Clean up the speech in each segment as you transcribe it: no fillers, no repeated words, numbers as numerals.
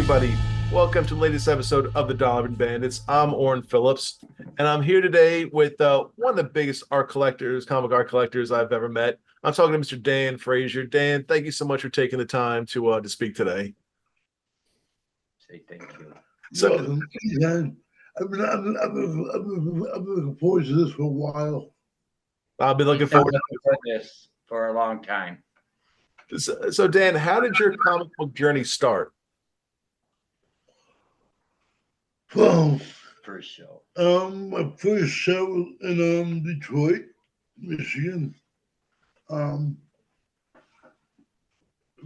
everybody. Welcome to the latest episode of the Dollar Bandits. I'm Orrin Phillips, and I'm here today with one of the biggest comic art collectors I've ever met. I'm talking to Mr. Dan Frazier. Dan, thank you so much for taking the time to speak today. Say thank you. So, Yeah, I've been looking forward to this for a while. I've been looking He's been forward. looking for this for a long time. So, Dan, how did your comic book journey start? Well, First show. my first show was in Detroit, Michigan.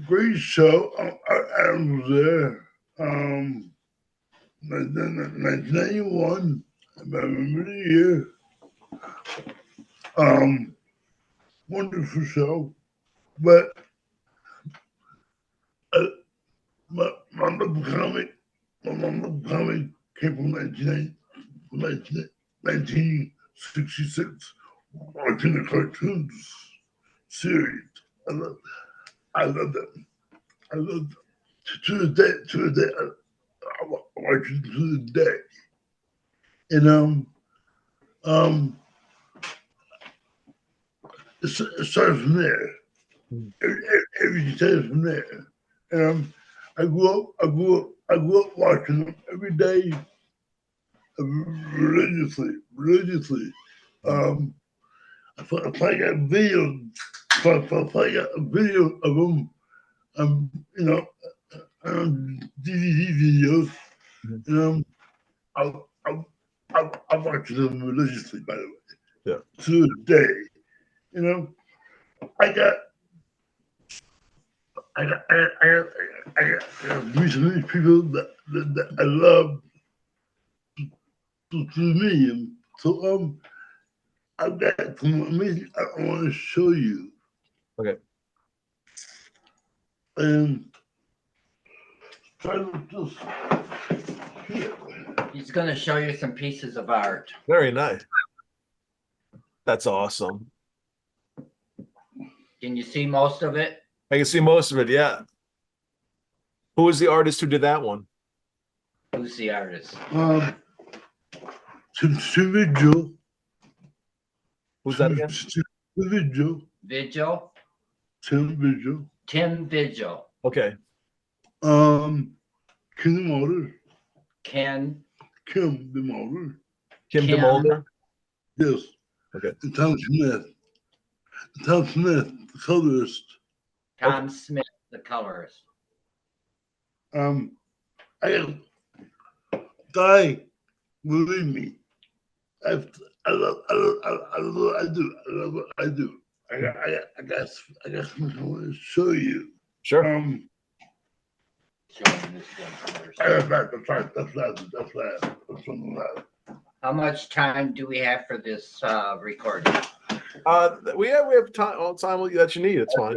Great show. I was there. 1991. I remember the year. Wonderful show, but my number comic came from 1966, watching the cartoons series. I love them. I love them. To the day, I watch it to the day. And it starts from there. Everything starts from there. And I grew up watching them every day, religiously. If I got a video of them, DVD videos, and I watch them religiously. By the way, Yeah. to this day, I got recently people that I love to me, and so I've got some amazing. I want to show you. Okay. And try to just here. He's going to show you some pieces of art. Very nice. That's awesome. Can you see most of it? I can see most of it. Yeah. Who was the artist who did that one? Who's the artist? Tim Vigil. Who's that again? Vigil. Vigil? Tim Vigil. Tim Vigil. Okay. Kim the Molder. Ken. Kim the Molder. Kim DeMolder? Yes. Okay. And Tom Smith. Tom Smith, the colorist. Tom Smith, the colorist. I Guy, believe me, I love what I do. I love what I do. I got something I want to show you. Sure. Show him this one first. That's something like that. How much time do we have for this recording? We have time, all the time that you need. It's fine.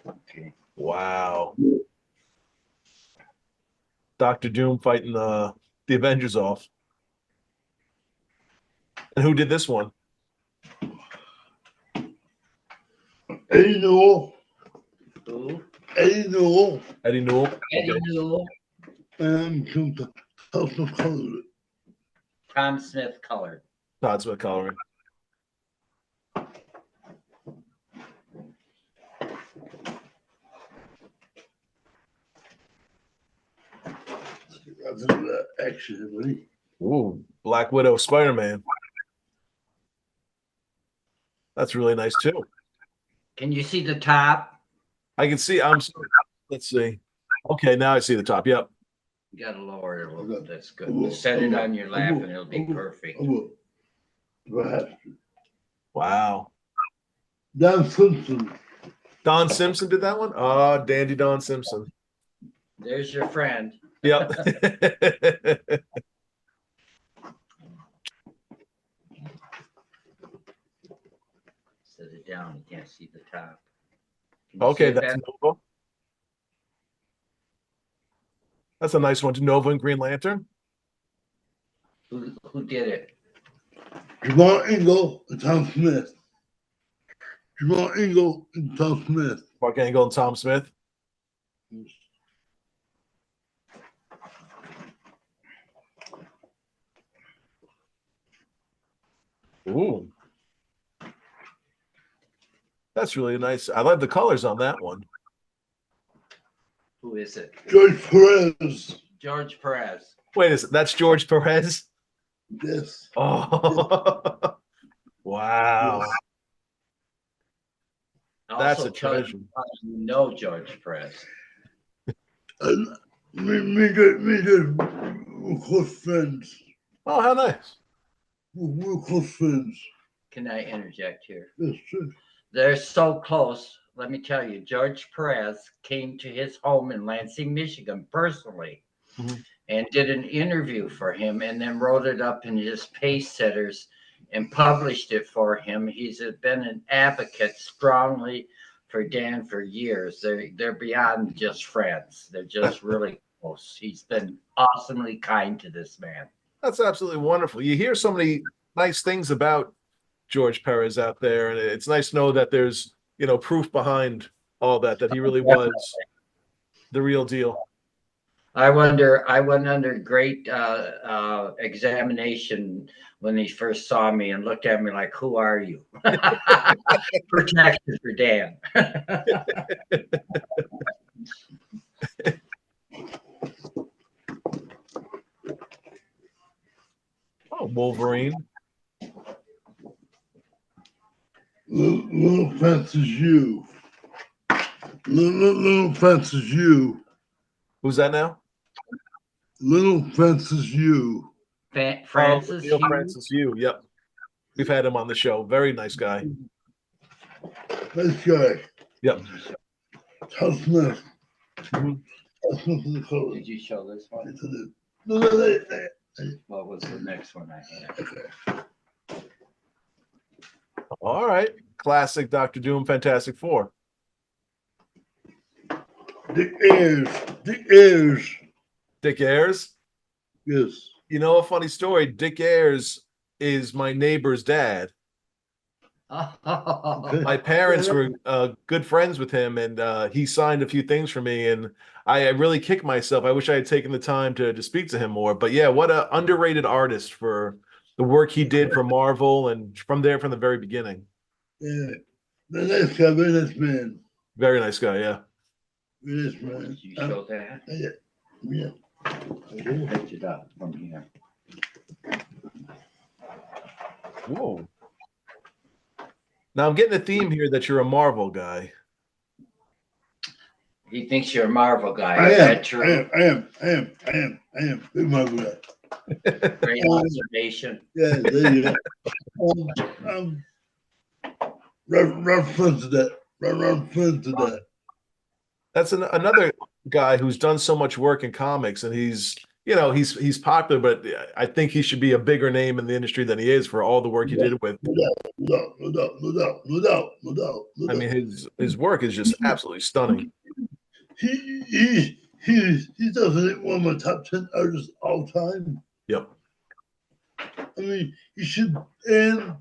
Okay. Wow. Dr. Doom fighting the Avengers off. And who did this one? Eddie Newell. Who? Eddie Newell. Eddie Newell. Eddie Okay. Newell. And Tom Smith colored it. Tom Smith colored. Todd Smith coloring. That's that action, buddy. Ooh, Black Widow, Spider-Man. That's really nice too. Can you see the top? I can see. I'm sorry. Let's see. Okay, now I see the top. Yep. You gotta lower it a little bit. That's good. Set it on your lap and it'll be perfect. I will. If I have to. Wow. Don Simpson. Don Simpson did that one? Oh, dandy Don Simpson. There's your friend. Yep. Set it down. You can't see the top. Can you Okay, see it that's better? Nova. That's a nice one. Nova and Green Lantern. Who did it? Jamal Engel and Tom Smith. Jamal Engel and Tom Smith. Mark Angle and Tom Smith. Ooh, that's really nice. I love the colors on that one. Who is it? George Perez. George Perez. Wait a second, that's George Perez? Yes. Oh, wow. That's Also a tell treasure. you how you know George Perez. And we're close friends. Oh, how nice. We're close friends. Can I interject here? That's true. They're so close. Let me tell you, George Perez came to his home in Lansing, Michigan, personally, Mhm. and did an interview for him, and then wrote it up in his Pace Setters and published it for him. He's been an advocate strongly for Dan for years. They're beyond just friends. They're just really close. He's been awesomely kind to this man. That's absolutely wonderful. You hear so many nice things about George Perez out there, and it's nice to know that there's, proof behind all that he really was the real deal. I went under great examination when he first saw me and looked at me like, "Who are you?" Protection for Dan. Oh, Wolverine. Little Francis you. Little Francis you. Who's that now? Little Francis you. Francis Neil Hughes. Francis Yu. Yep. We've had him on the show. Very nice guy. Nice guy. Yep. Todd Smith. Mhm. Todd Smith is the color. Did you show this one? Yes, I did. No. What was the next one I had? All right. Classic Doctor Doom, Fantastic Four. Dick Ayers. Dick Ayers. Dick Ayers. Yes. You know a funny story? Dick Ayers is my neighbor's dad. My parents were good friends with him, and he signed a few things for me, and I really kicked myself. I wish I had taken the time to speak to him more. But yeah, what a underrated artist for the work he did for Marvel, and from the very beginning. Yeah. The nice guy, very nice man. Very nice guy, yeah. Very nice man. Did you show that? Yeah. I picked it up from here. Whoa. Now I'm getting a theme here that you're a Marvel guy. He thinks you're a Marvel guy. I Is am. that true? I am. Big Marvel guy. Great observation. Yeah, there you go. Reference to that. Reference to that. That's another guy who's done so much work in comics, and he's popular, but I think he should be a bigger name in the industry than he is for all the work he did with. No doubt. I mean, his work is just absolutely stunning. He's definitely one of my top 10 artists all time. Yep. I mean, he should, and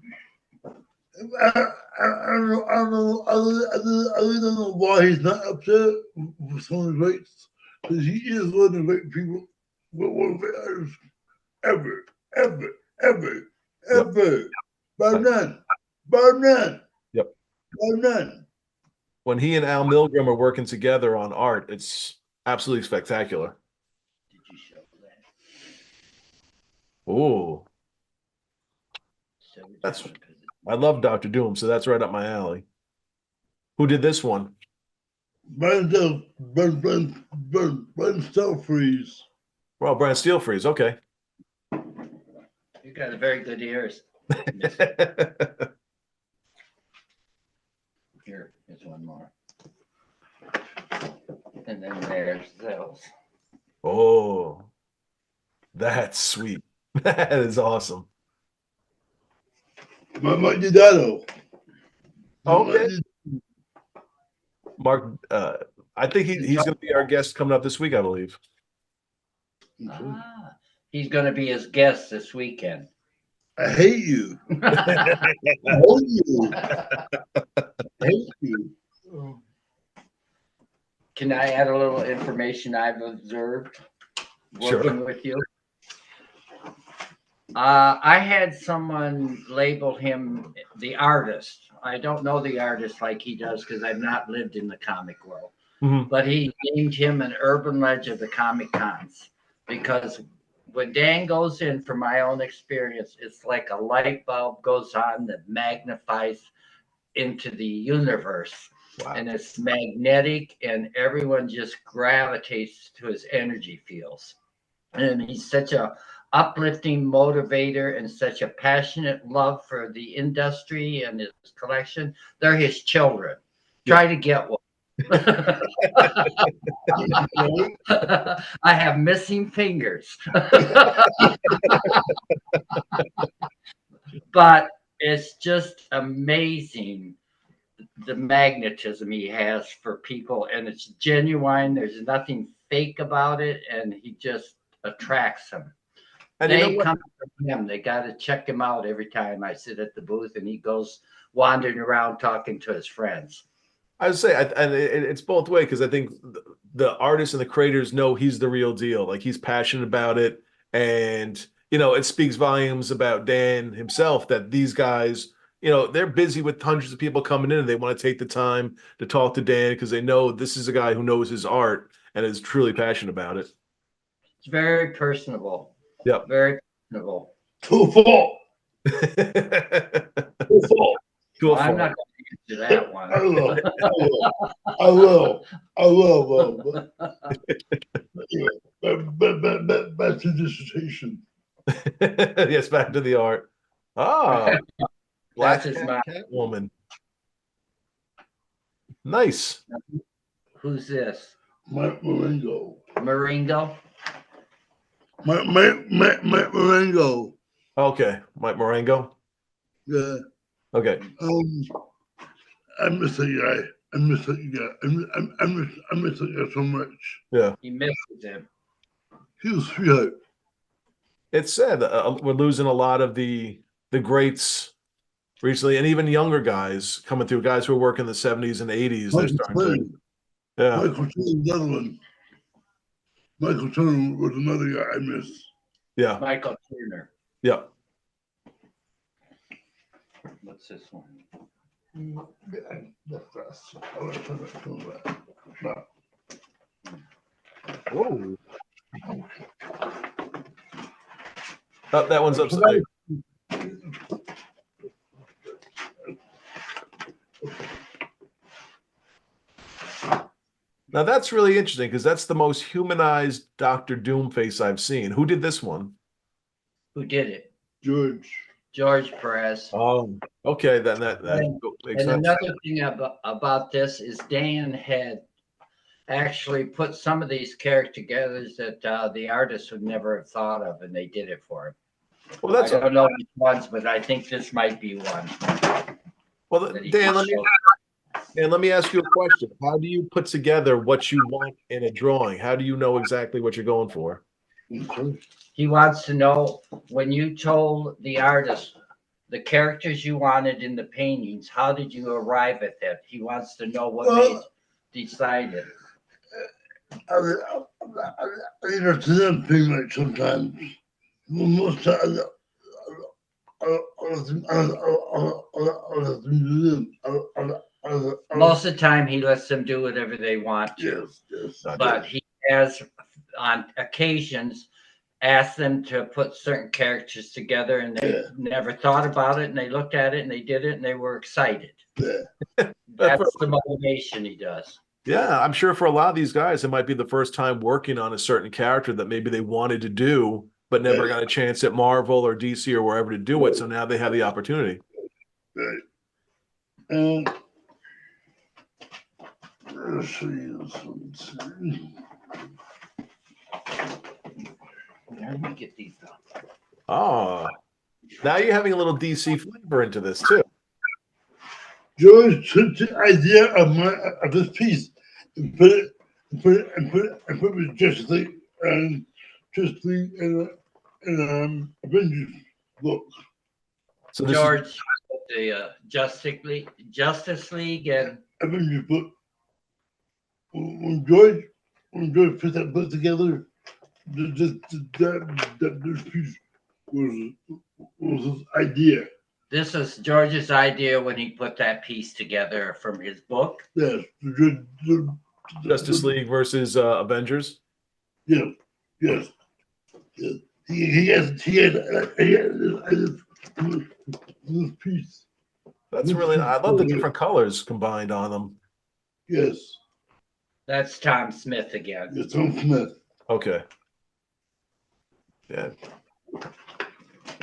I don't know, I really don't know why he's not up there with some of the greats, because he is one of the great people, one of the great artists ever. Bar none. Yep. Bar none. When he and Al Milgrom are working together on art, it's absolutely spectacular. Did you show that? Oh, Show it That's- down, 'cause I love Doctor Doom, so that's right up my alley. Who did this one? Brian Stelfreeze. Well, Brand Steel Freeze. Okay. you got a very good ears. Here, here's one more. And then there's those. Oh, that's sweet. That is awesome. Mike Didado. Okay. Mark, I think he's going to be our guest coming up this week, I believe. Ah, he's going to be his guest this weekend. I hate you. I hate you. Can I add a little information I've observed Sure. working with you? I had someone label him the artist. I don't know the artist like he does because I've not lived in the comic world. Mhm. But he named him an urban legend of the Comic Cons because when Dan goes in, from my own experience, it's like a light bulb goes on that magnifies into the universe. Wow. And it's magnetic, and everyone just gravitates to his energy fields. And he's such a uplifting motivator and such a passionate love for the industry and his collection. They're his children. Yeah. Try to get one. I have missing fingers. But it's just amazing the magnetism he has for people, and it's genuine. There's nothing fake about it, and he just attracts them. And you know They what? come from him. They got to check him out every time I sit at the booth, and he goes wandering around talking to his friends. I would say, and it's both way because I think the artists and the creators know he's the real deal. Like he's passionate about it, and it speaks volumes about Dan himself that these guys, they're busy with hundreds of people coming in, and they want to take the time to talk to Dan because they know this is a guy who knows his art and is truly passionate about it. It's very personable. Yep. Very personable. To fault. To fault. Cool. Well, I'm not going to answer that one. I will. But anyway, back to dissertation. Yes, back to the art. Ah, Black That's his mom. Catwoman. Nice. Who's this? Mike Marengo. Maringo? Mike Marengo. Okay, Mike Marengo. Yeah. Okay. I miss that guy. I miss that guy so much. Yeah. He misses him. He was sweetheart. It's sad that we're losing a lot of the greats recently, and even younger guys coming through. Guys who were working in the 70s and 80s. They're starting to. Yeah. Michael Turner, another one. Michael Turner was another guy I miss. Yeah. Michael Turner. Yeah. What's this one? That's us. I want to turn that. No. Whoa. Oh, that one's upside. Now that's really interesting because that's the most humanized Doctor Doom face I've seen. Who did this one? Who did it? George Perez. Oh, okay. Then that makes And sense. another thing about this is Dan had actually put some of these character together that the artists would never have thought of, and they did it for him. Well, that's I don't know which ones, but I think this might be one. well, Dan. Let me ask you a question. How do you put together what you want in a drawing? How do you know exactly what you're going for? He wants to know, when you told the artist the characters you wanted in the paintings, how did you arrive at that? He wants to know what decided. I to them pretty much sometimes. Most times, Most of the time, he lets them do whatever they want to. Yes. But he has, on occasions, asked them to put certain characters together, and they never thought about it, and they looked at it, and they did it, and they were excited. Yeah. That's the motivation he does. Yeah, I'm sure for a lot of these guys, it might be the first time working on a certain character that maybe they wanted to do, but never got a chance at Marvel or DC or wherever to do it. So now they have the opportunity. Right. Let's see this one. How do you get these done? Oh, now you're having a little DC flavor into this too. George took the idea of this piece and put it with Justice League and in Avengers book. So this George, the Justice League, and Avengers book. When George put that book together, this piece was was his idea. This is George's idea when he put that piece together from his book. Yes, Justice League versus Avengers. yes, yes, yes. He has this piece. That's really. I love the different colors combined on them. Yes, That's Tom Smith again. yes, Tom Smith. Okay. Yeah.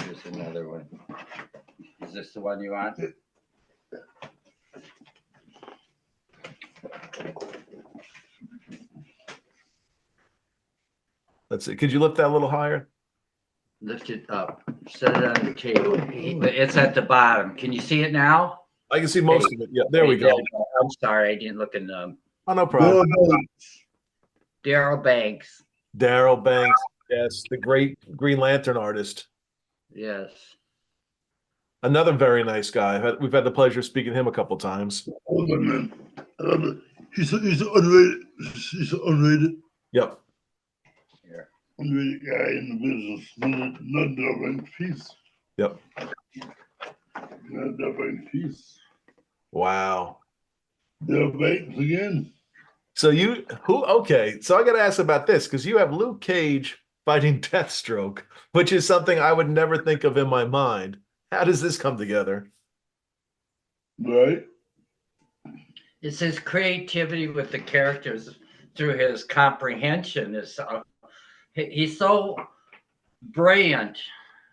Here's another one. Is this the one you want? Let's see. Could you lift that a little higher? Lift it up. Set it on the table. It's at the bottom. Can you see it now? I can see most of it. Yeah. There we go. I'm sorry, I didn't look in the Oh, no problem. Daryl Banks. Daryl Banks. Yes, the great Green Lantern artist. Yes. Another very nice guy. We've had the pleasure of speaking to him a couple times. Oh man, I love it. He's unrated. He's an unrated. Yep. Here. Underrated guy in the business. Not Banks piece. Yep. Not Banks piece. Wow. Banks again. So okay. So I got to ask about this because you have Luke Cage fighting Deathstroke, which is something I would never think of in my mind. How does this come together? Right. It's his creativity with the characters through his comprehension. He's so brilliant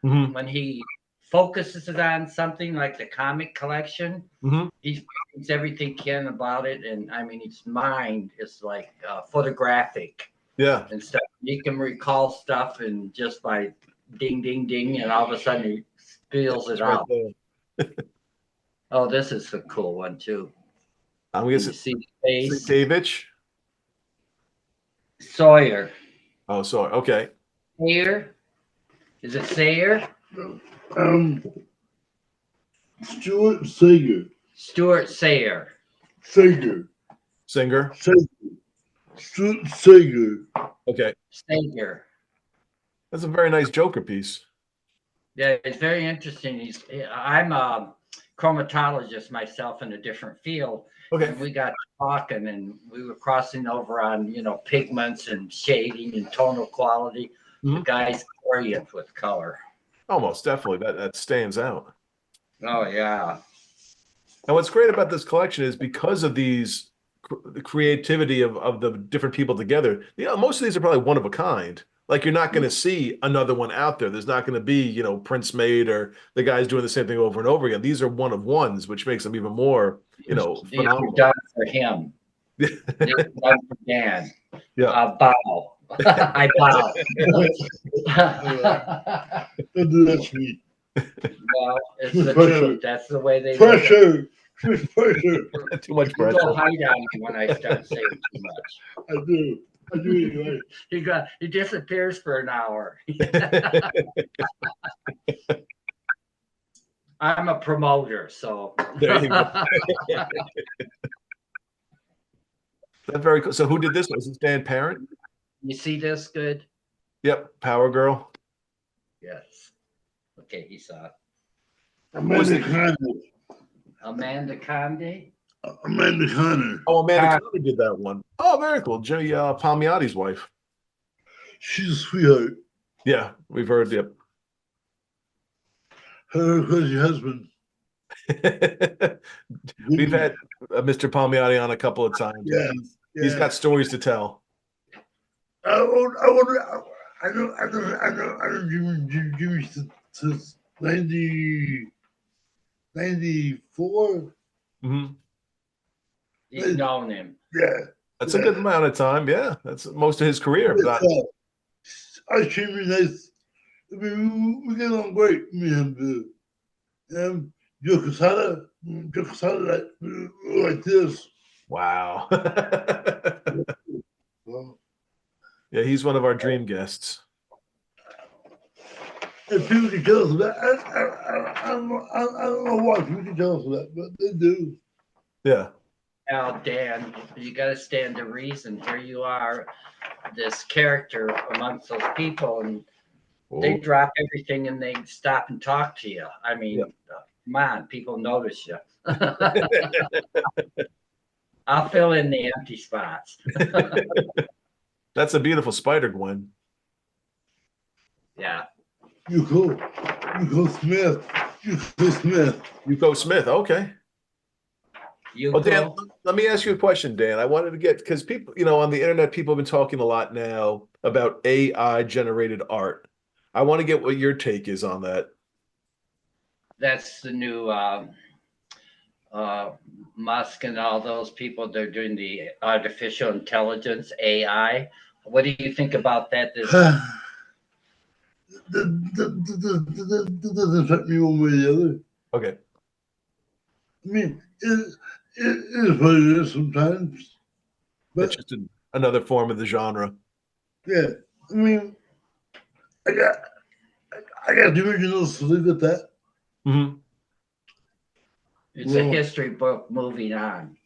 Mm-hmm. when he focuses it on something like the comic collection. Mm-hmm. He thinks everything he can about it, and I mean, his mind is like photographic Yeah. and stuff. He can recall stuff, and just by ding, ding, ding, and all of a sudden he spills it Right out. there. Oh, this is a cool one too. I'm Can guessing you see the face? Savage. Sawyer. Oh, sorry. Okay. Sayer? Is it Sayer? Stuart Sager. Stuart Sayer. Sager. Singer. Stuart Sager. Okay. Sayer. That's a very nice Joker piece. Yeah, it's very interesting. I'm a chromatologist myself in a different field. Okay. And we got talking, and we were crossing over on, pigments and shading and tonal quality. The guy's brilliant with color. Almost definitely. That stands out. Oh yeah. And what's great about this collection is because of the creativity of the different people together, most of these are probably one of a kind. Like you're not going to see another one out there. There's not going to be, Prince made or the guys doing the same thing over and over again. These are one of ones, which makes them even more, These phenomenal. are done for him. These are done for Dan. Yeah. Bow. I bow. That's me. Well, it's the truth. That's the way they Pressure. Pressure. Too much You pressure. go hide on me when I start saying too much. I do. You're right. He disappears for an hour. I'm a promoter, so There you go. That's very cool. So who did this? Was this Dan Parent? You see this good? Yep. Power Girl. Yes. Okay, he saw it. Amanda Connor. Amanda Conde. Amanda Connor. Oh, Amanda Connor did that one. Oh, very cool. Jimmy Palmiotti's wife. She's a sweetheart. Yeah, we've heard. Yep. Her crazy husband. We've had Mr. Palmiotti on a couple of times. Yeah, He's got stories to tell. I wonder. I know. Jimmy since 94. Mm-hmm. You've known him. Yeah, that's a good amount of time. Yeah, that's most of his career. I treat me nice. I mean, we get along great. Me and Joe Quesada like this. Wow. Well, yeah, he's one of our dream guests. and people can tell us that. I don't know why people can tell us that, but they do. Yeah. Now, Dan, you got to stand to reason. Here you are, this character amongst those people, and They Oh, drop everything and they stop and talk to you. I yeah. mean, come on, people notice you. I'll fill in the empty spots. That's a beautiful spider, Gwen. Yeah. You go. You go Smith. You go Smith. Yuko Smith. Okay. You Well, Dan, go. let me ask you a question, Dan. I wanted to get because people, on the internet, people have been talking a lot now about AI generated art. I want to get what your take is on that. That's the new uh, Musk and all those people. They're doing the artificial intelligence AI. What do you think about that? This That doesn't affect me one way or the other. Okay. I mean, it is what it is sometimes. It's But just another form of the genre. yeah, I mean, I got I got the originals to leave at that. Hmm. it's a Well, history book moving on.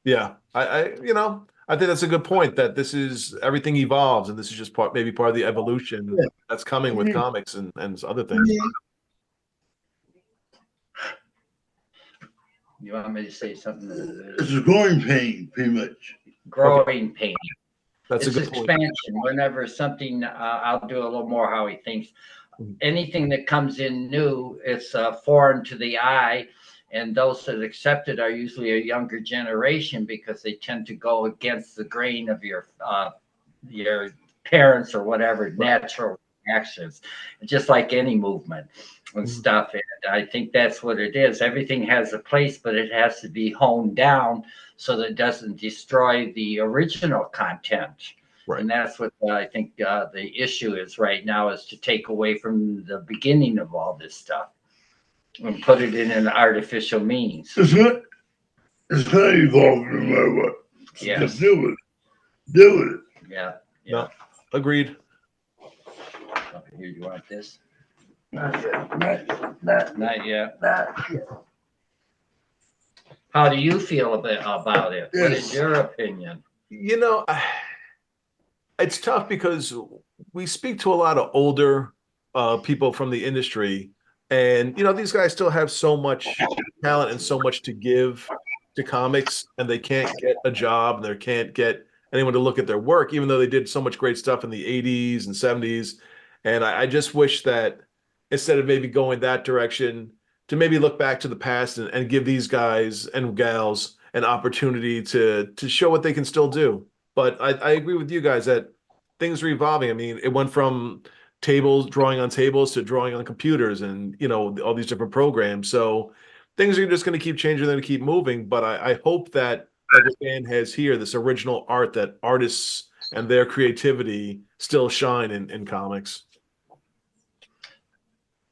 Yeah. I think that's a good point that this is everything evolves and this is just maybe part of the evolution yeah, that's coming I with mean, comics and other I things. mean, You want me to say something? it's a growing pain, pretty much. Okay. Growing pain. That's a It's good point. expansion. Whenever something, I'll do a little more how he thinks. Anything that comes in new, it's foreign to the eye, and those that accept it are usually a younger generation because they tend to go against the grain of your parents or whatever natural actions, just like any movement and Mhm. stuff. And I think that's what it is. Everything has a place, but it has to be honed down so that it doesn't destroy the original content. Right. And that's what I think the issue is right now is to take away from the beginning of all this stuff and put it in an artificial means. It's not evolving no matter what. So Yes. just deal with it. Deal with it. Yeah. No, agreed. Okay, here, you want this? Not yet. Not yet. Not yet. How do you feel about it? What is Yes. your opinion? It's tough because we speak to a lot of older people from the industry, and these guys still have so much talent and so much to give to comics, and they can't get a job and they can't get anyone to look at their work, even though they did so much great stuff in the 80s and 70s. And I just wish that instead of maybe going that direction, to maybe look back to the past and give these guys and gals an opportunity to show what they can still do. But I agree with you guys that things are evolving. I mean, it went from tables, drawing on tables to drawing on computers and, all these different programs. So things are just going to keep changing, they're going to keep moving. But I hope that, like what Dan has here, this original art, that artists and their creativity still shine in comics.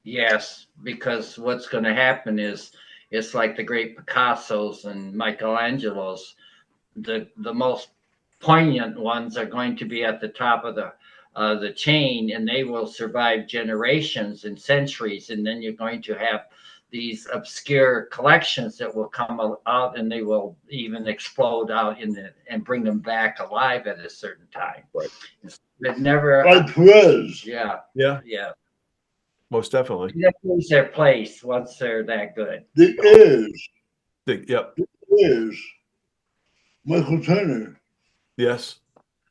Yes, because what's going to happen is it's like the great Picassos and Michelangelos. The most poignant ones are going to be at the top of the chain, and they will survive generations and centuries. And then you're going to have these obscure collections that will come out, and they will even explode out and bring them back alive at a certain time. Right. But never. Like Perez. Yeah. Yeah, Yeah. most definitely. They lose their place once they're that good. There is. Yep. Is Michael Turner. Yes.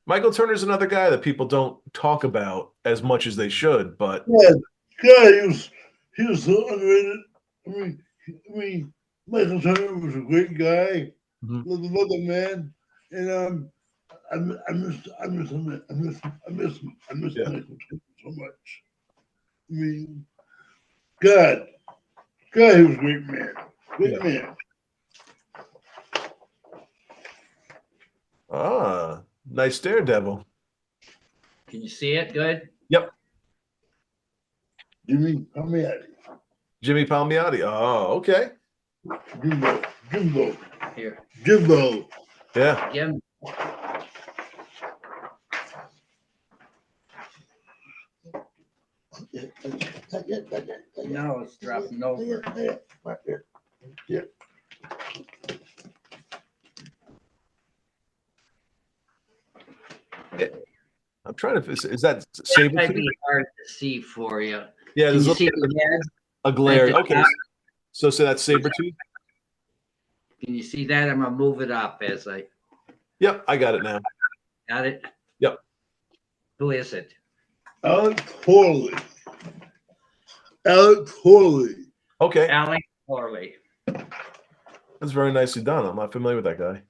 Michael Turner's another guy that people don't talk about as much as they should, but Yeah, God, he was so underrated. I mean, Michael Turner was a great guy. Mhm. Love the man, and I miss him. I miss Yeah. Michael Turner so much. I mean, God, he was a great man. Great Yeah. man. Nice Daredevil. Can you see it good? Yep. Jimmy Palmiotti. Jimmy Palmiotti. Oh, okay. Jimbo. Here. Jimbo. Yeah. Again. No, it's dropping over. Yeah. I'm trying to. Is that That might saber? be hard to see for you. Yeah, Can there's you a, see the head? a glare. at the Okay, top? so that's saber tooth. Can you see that? I'm gonna move it up as I Yep, I got it now. got it. Yep. Who is it? Alec Corley. Alec Corley. Okay, Alec Corley. that's very nicely done. I'm not familiar with that guy.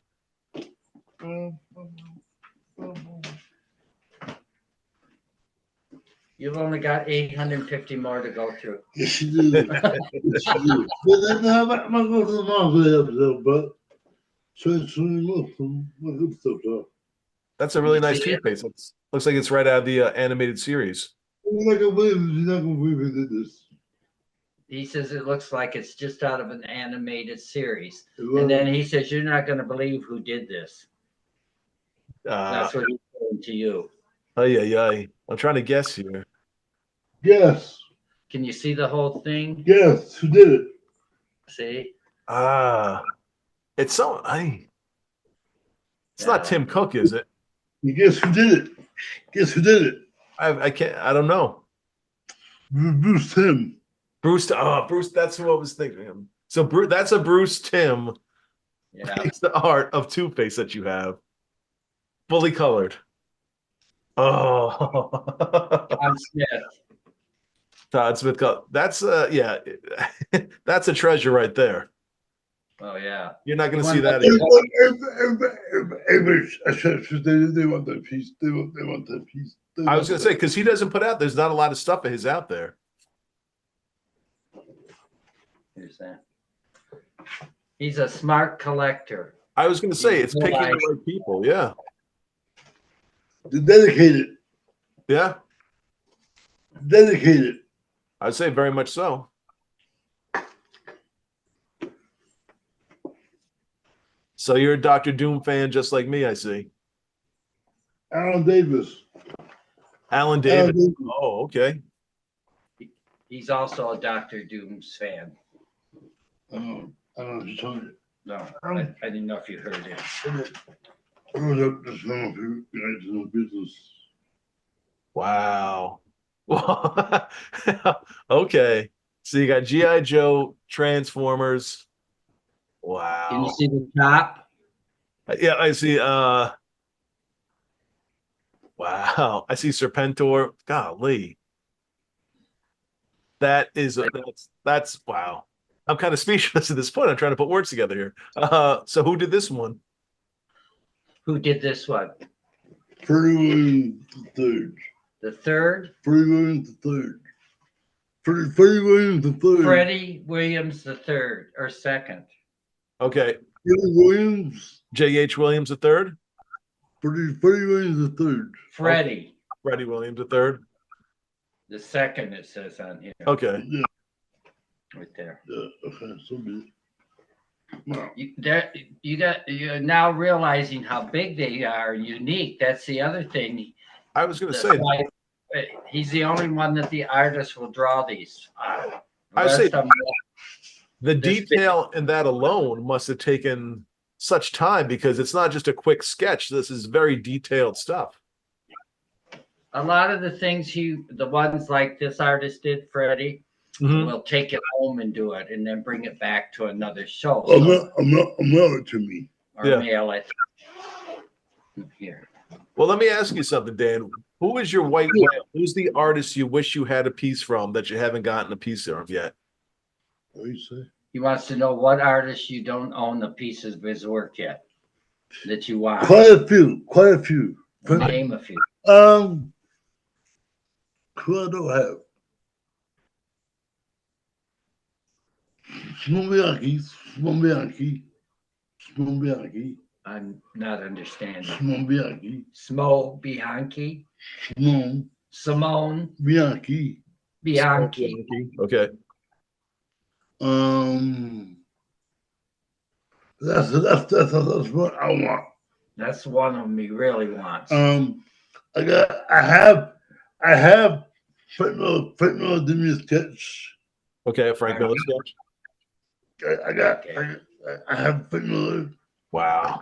You've only got 850 more to go through. Yes, you do. Yes, you do. But then I'm not going to the Marvel episode, but so it's really some good stuff. So. That's a really nice See it? toothpaste. Looks like it's right out of the animated series. You're not going to believe he did this. He says it looks like it's just out of an animated series. Well, And then he says, you're not going to believe who did this. That's what he's saying to you. Ay. I'm trying to guess here. yes, Can you see the whole thing? yes, who did it? See? It's so. It's not Tim Cook, is it? You guess who did it? Guess who did it? I can't. I don't know. Bruce Tim. Bruce. Oh, Bruce. That's who I was thinking of. So Bruce. That's a Bruce Tim. Yeah. It's the art of Two-Face that you have, fully colored. Oh, Tom Smith. Todd Smith. That's yeah. That's a treasure right there. Oh, yeah. You're not going to You see want that again. They want that piece. They want that piece. I was going to say because he doesn't put out. There's not a lot of stuff of his out there. Here's that. He's a smart collector. I was going to say it's picking the right people. Yeah. They're dedicated. Yeah. Dedicated. I'd say very much so. So you're a Doctor Doom fan just like me, I see. Alan Davis. Alan Davis. Oh, okay. He's also a Doctor Doom's fan. I don't know if you told you. No, I didn't know if you heard it. I was up to some of you guys in the business. Wow. Okay. So you got G.I. Joe, Transformers. Wow. Can you see the top? Yeah, I see. Wow. I see Serpentor. Golly. That's wow. I'm kind of speechless at this point. I'm trying to put words together here. So who did this one? Who did this one? Freddie Williams III. The third? Freddie Williams III. Freddie Williams III. Freddie Williams the third or second. Okay. Freddie Williams. J.H. Williams III? Freddie Williams III. Freddie. Freddie Williams III? The second it says on here. Okay. Yeah, Right there. yeah, okay, so be it. Wow. You're now realizing how big they are and unique. That's the other thing. I was going to say, He's the only one that the artist will draw these. I say Rest of them- the detail in that alone must have taken such time because it's not just a quick sketch. This is very detailed stuff. a lot of the things the ones like this artist did, Freddie, will take it home and do it, and then bring it back to another show. I'm not to me. Or Yeah. mail it here. Well, let me ask you something, Dan. Who is your white whale? Who's the artist you wish you had a piece from that you haven't gotten a piece from yet? What do you say? He wants to know what artist you don't own the pieces of his work yet that you want. Quite a few. Name a few. Who I don't have? Smombianchi. I'm not understanding. Smombianchi. Smo Bianchi, Smom Simone Bianchi. Bianchi. Okay. That's what I want. That's one of them he really wants. I have Frank Miller did me a sketch. Okay, Frank Miller sketch. I have Frank Miller. Wow.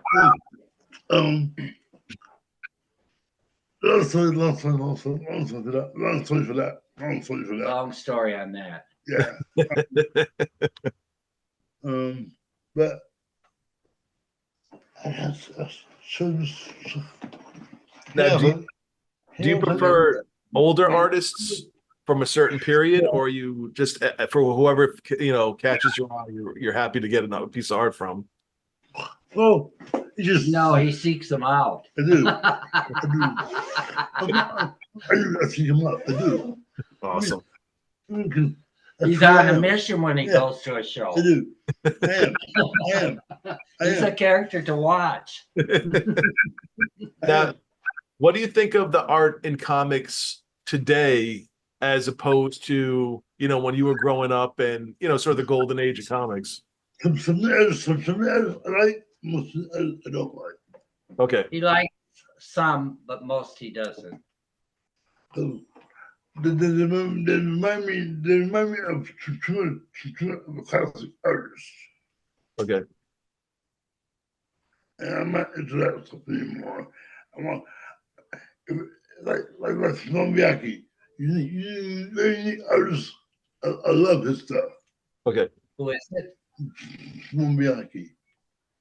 long story, long story, long story, long story for that. Long story for that. Long story for that. Long story on that. Yeah. But I guess so. Now, Yeah, do you prefer older artists from a certain period, or you just for whoever catches your eye, you're happy to get another piece of art from? Oh, it just No, he seeks them out. I do. I do. I see him up. I do. Awesome. He's on a mission when he goes to a show. I do. I am. He's a character to watch. Now, what do you think of the art in comics today as opposed to, when you were growing up and, sort of the golden age of comics? Some editors I like, most of the editors I don't like. Okay. He likes some, but most he doesn't. So, they remind me of some classic artists. Okay. And I'm not into that stuff anymore. I want, like Simone Bianchi. You need artists. I love his stuff. Okay. Who is it? Simone Bianchi.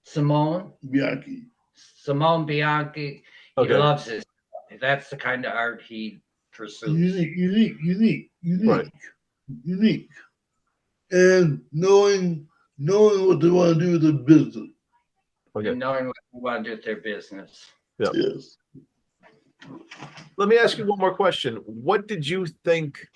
Simone Bianchi. Simone Bianchi. He Okay. loves his. That's the kind of art he pursues. Unique. And knowing what they want to do with the business. Okay. And knowing what they want to do with their business. Yeah. Yes. Let me ask you one more question. What did you think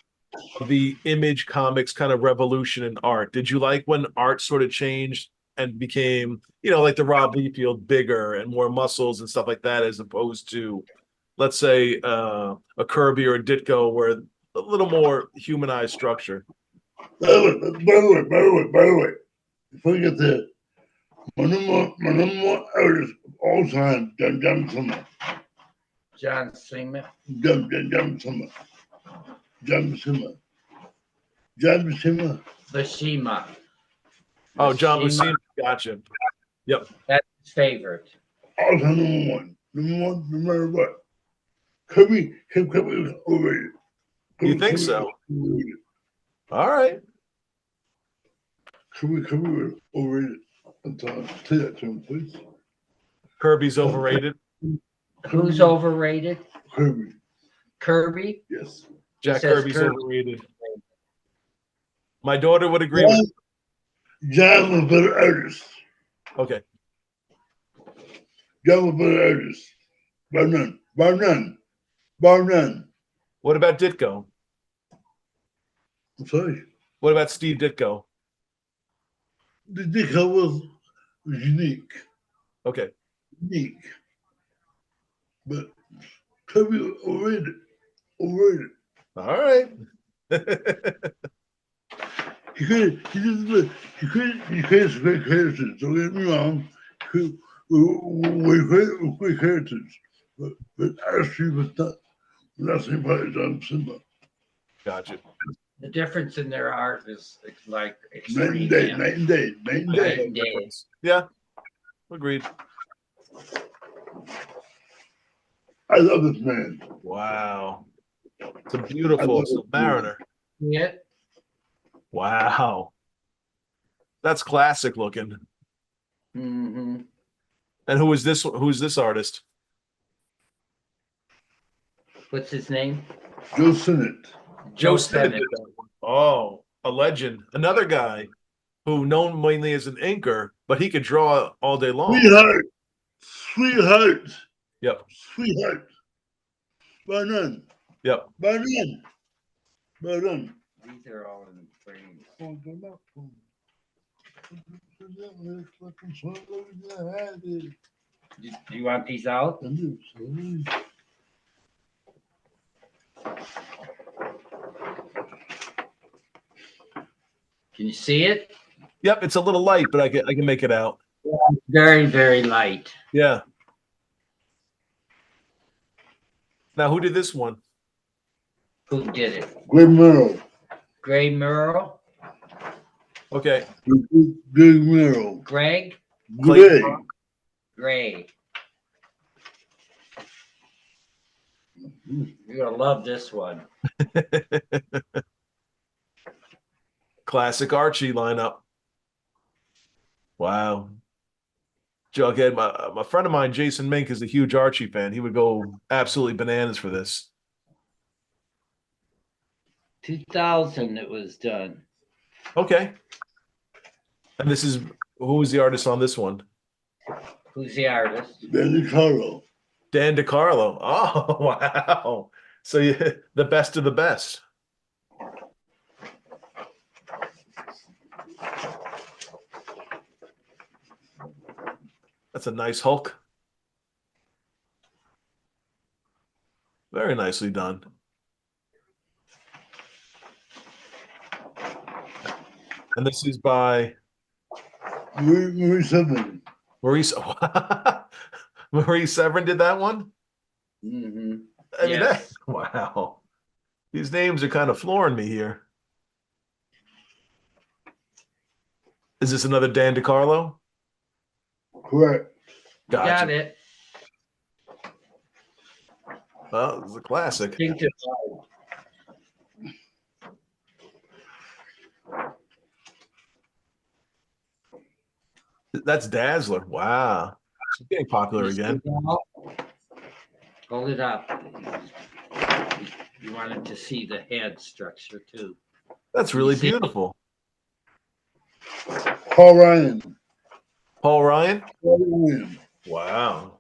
of the Image Comics kind of revolution in art? Did you like when art sort of changed and became, like the Rob Liefeld, bigger and more muscles and stuff like that, as opposed to, let's say, a Kirby or a Ditko, where a little more humanized structure? By the way, before you get there, my number one artist of all time, John Summer. John Cena. John Summer. Bashima. Oh, John Bashima, Buscema. Gotcha. Yep. that's his favorite. All time number one, no matter what. Kirby was overrated. You think so? Overrated. All right. Kirby was overrated. Say that to him, please. Kirby's overrated. Who's overrated? Kirby. Kirby. Yes. Jack says Kirby's Kirby. overrated. My daughter would agree with John was a better artist. Okay. John was a better artist. Bar none. What about Ditko? I'm sorry. What about Steve Ditko? The Ditko was unique. Okay. But Kirby was overrated. All right. He created some great characters. Don't get me wrong. We're great characters. But artistry was not same part as John Simba. Gotcha. The difference in their art is like Night extreme. and day. Yeah. Agreed. I love this man. Wow. It's a beautiful Mariner. Yeah. Wow. That's classic looking. Mm-hmm. And who's this artist? What's his name? Joe Sinnott. Joe Stinnett. Oh, a legend. Another guy who known mainly as an inker, but he could draw all day long. Sweetheart. Yep. Sweetheart. By none. Yep. By none. These are all in frames. Do you want these out? Can you see it? Yep, it's a little light, but I can make it out. Very, very light. Yeah. Now, who did this one? Who did it? Greg Merrill. Gray Merle? Okay. Greg Merrill. Greg? Greg. Gray. You're gonna love this one. Classic Archie lineup. Wow. Jughead, my friend of mine, Jason Mink, is a huge Archie fan. He would go absolutely bananas for this. 2000 it was done. Okay. And this is who was the artist on this one? Who's the artist? Danny Carlo. Dan DiCarlo. Oh, wow. So the best of the best. That's a nice Hulk. Very nicely done. And this is by Maurice Seven. Maurice. Maurice Severin did that one? Mm-hmm. I mean, Yes. wow. These names are kind of flooring me here. Is this another Dan DiCarlo? Correct. You Gotcha. got it. Well, it's a classic. Think it That's Dazzler. Wow. She's getting popular again. Hold it up. You wanted to see the head structure too. That's really See? beautiful. Paul Ryan. Paul Ryan? Paul Ryan. Wow.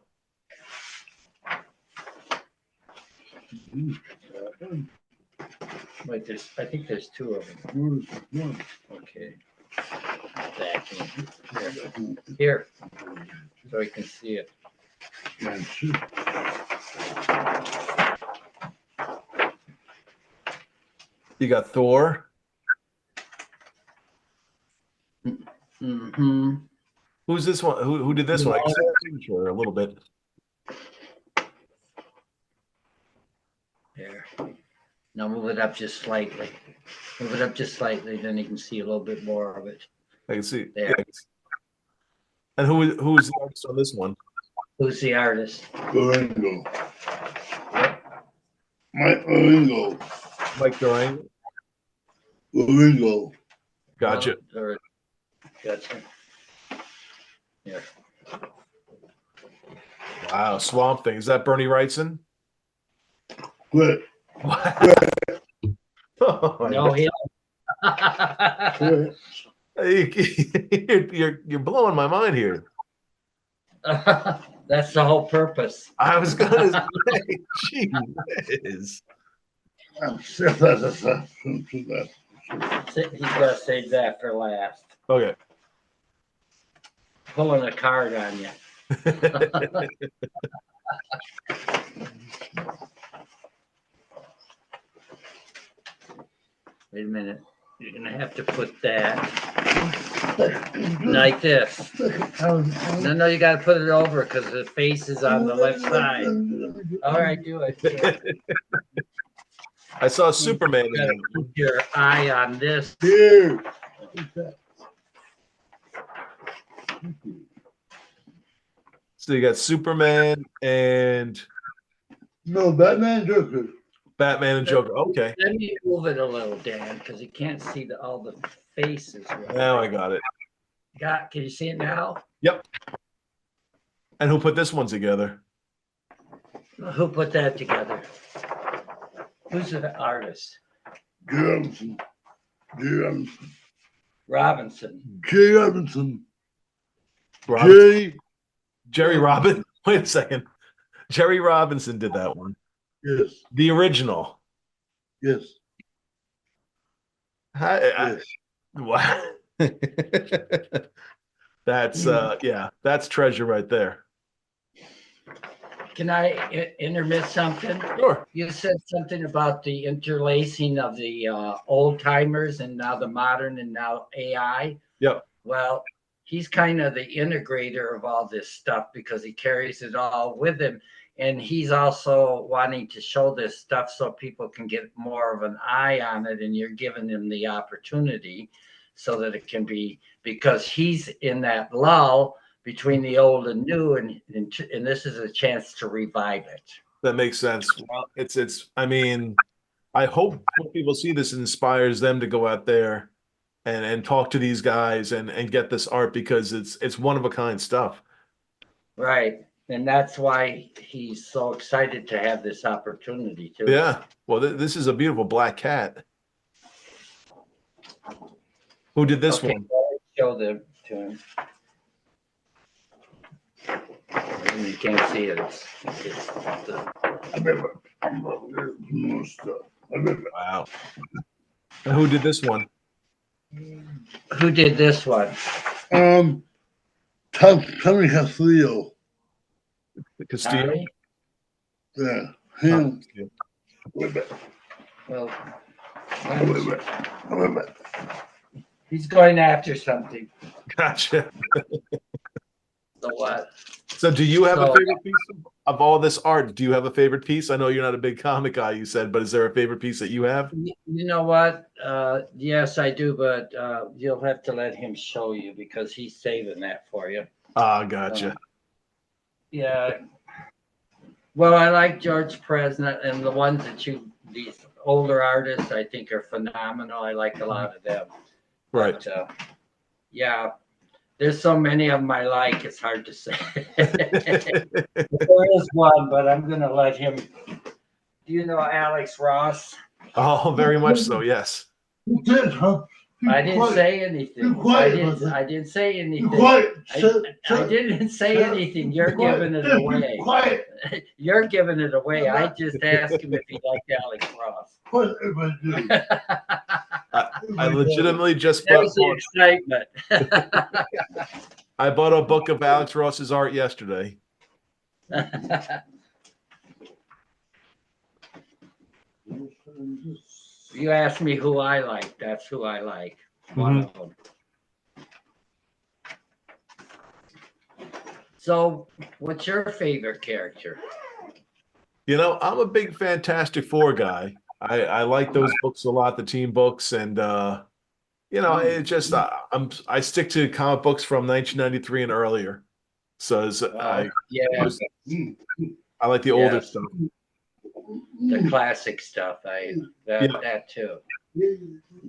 Wait, I think there's two of them. One. Okay. Vacuum. Here, so you can see it. And two. You got Thor. Mm-hmm. Who's this one? Who did this one? I can see the signature a little bit. There. Now move it up just slightly. Move it up just slightly, then you can see a little bit more of it. I can see. There. Yeah. And who is the artist on this one? Who's the artist? Durango. Mike Durango. Mike Durango. Durango. Gotcha. Gotcha. Here. Wow. Swamp Thing. Is that Bernie Wrightson? Correct. Oh, No, he. Correct. you're blowing my mind here. That's the whole purpose. I was gonna say, gee whiz. He's gonna save that for last. Okay. Pulling a card on you. Wait a minute. You're gonna have to put that like this. No, you gotta put it over because the face is on the left side. All right, do it. I saw Superman in You gotta there. put your eye on this. Here. So you got Superman and No, Batman Joker. Batman and Joker. Okay. Let me move it a little, Dan, because you can't see all the faces. Now I got it. Can you see it now? Yep. And who put this one together? Who put that together? Who's the artist? Jay Robinson. Jay Robinson. Robinson. Jay Robinson. Robinson? Jay. Jerry Robinson. Wait a second. Jerry Robinson did that one. Yes. The original. Yes. Wow. That's that's treasure right there. Can I intermit something? Sure. You said something about the interlacing of the old timers and now the modern and now AI. Yep. Well, he's kind of the integrator of all this stuff because he carries it all with him. And he's also wanting to show this stuff so people can get more of an eye on it. And you're giving him the opportunity so that it can be, because he's in that lull between the old and new. And this is a chance to revive it. That makes sense. Well, it's. I mean, I hope when people see this inspires them to go out there and talk to these guys and get this art because it's one of a kind stuff. Right. And that's why he's so excited to have this opportunity too. Yeah. Well, this is a beautiful black cat. Who did this Okay, one? well, show them to him. You can't see it. It's the, I remember. More stuff. I remember. Wow. And who did this one? who did this one? Tommy Castillo. Castillo. Tommy? Yeah. Oh, Him. Castillo. Wait a minute. Well, Wait a minute. Wait a minute. he's going after something. Gotcha. So what? So do you have a So- favorite piece of all this art? Do you have a favorite piece? I know you're not a big comic guy, you said, but is there a favorite piece that you have? You know what? Yes, I do, but you'll have to let him show you because he's saving that for you. Ah, gotcha. Yeah. Well, I like George Presnett and the ones that these older artists, I think are phenomenal. I like a lot of them. Right. But, yeah, there's so many of them I like. It's hard to say. There is one, but I'm gonna let him. Do you know Alex Ross? Oh, very much so, yes. You did, huh? Be I didn't quiet. say anything. Be quiet, brother. I didn't say Be anything. quiet. I didn't say anything. You're giving it away. Be quiet. You're giving it away. I just asked him if he liked Alex Ross. What everybody do? I legitimately just That was the excitement. I bought a book of Alex Ross's art yesterday. You asked me who I like. That's who I like. One of them. So, what's your favorite character? You know, I'm a big Fantastic Four guy. I like those books a lot, the team books, and you know, it just I stick to comic books from 1993 and earlier. So Yeah, I like the older Yes. stuff. the classic stuff. That too.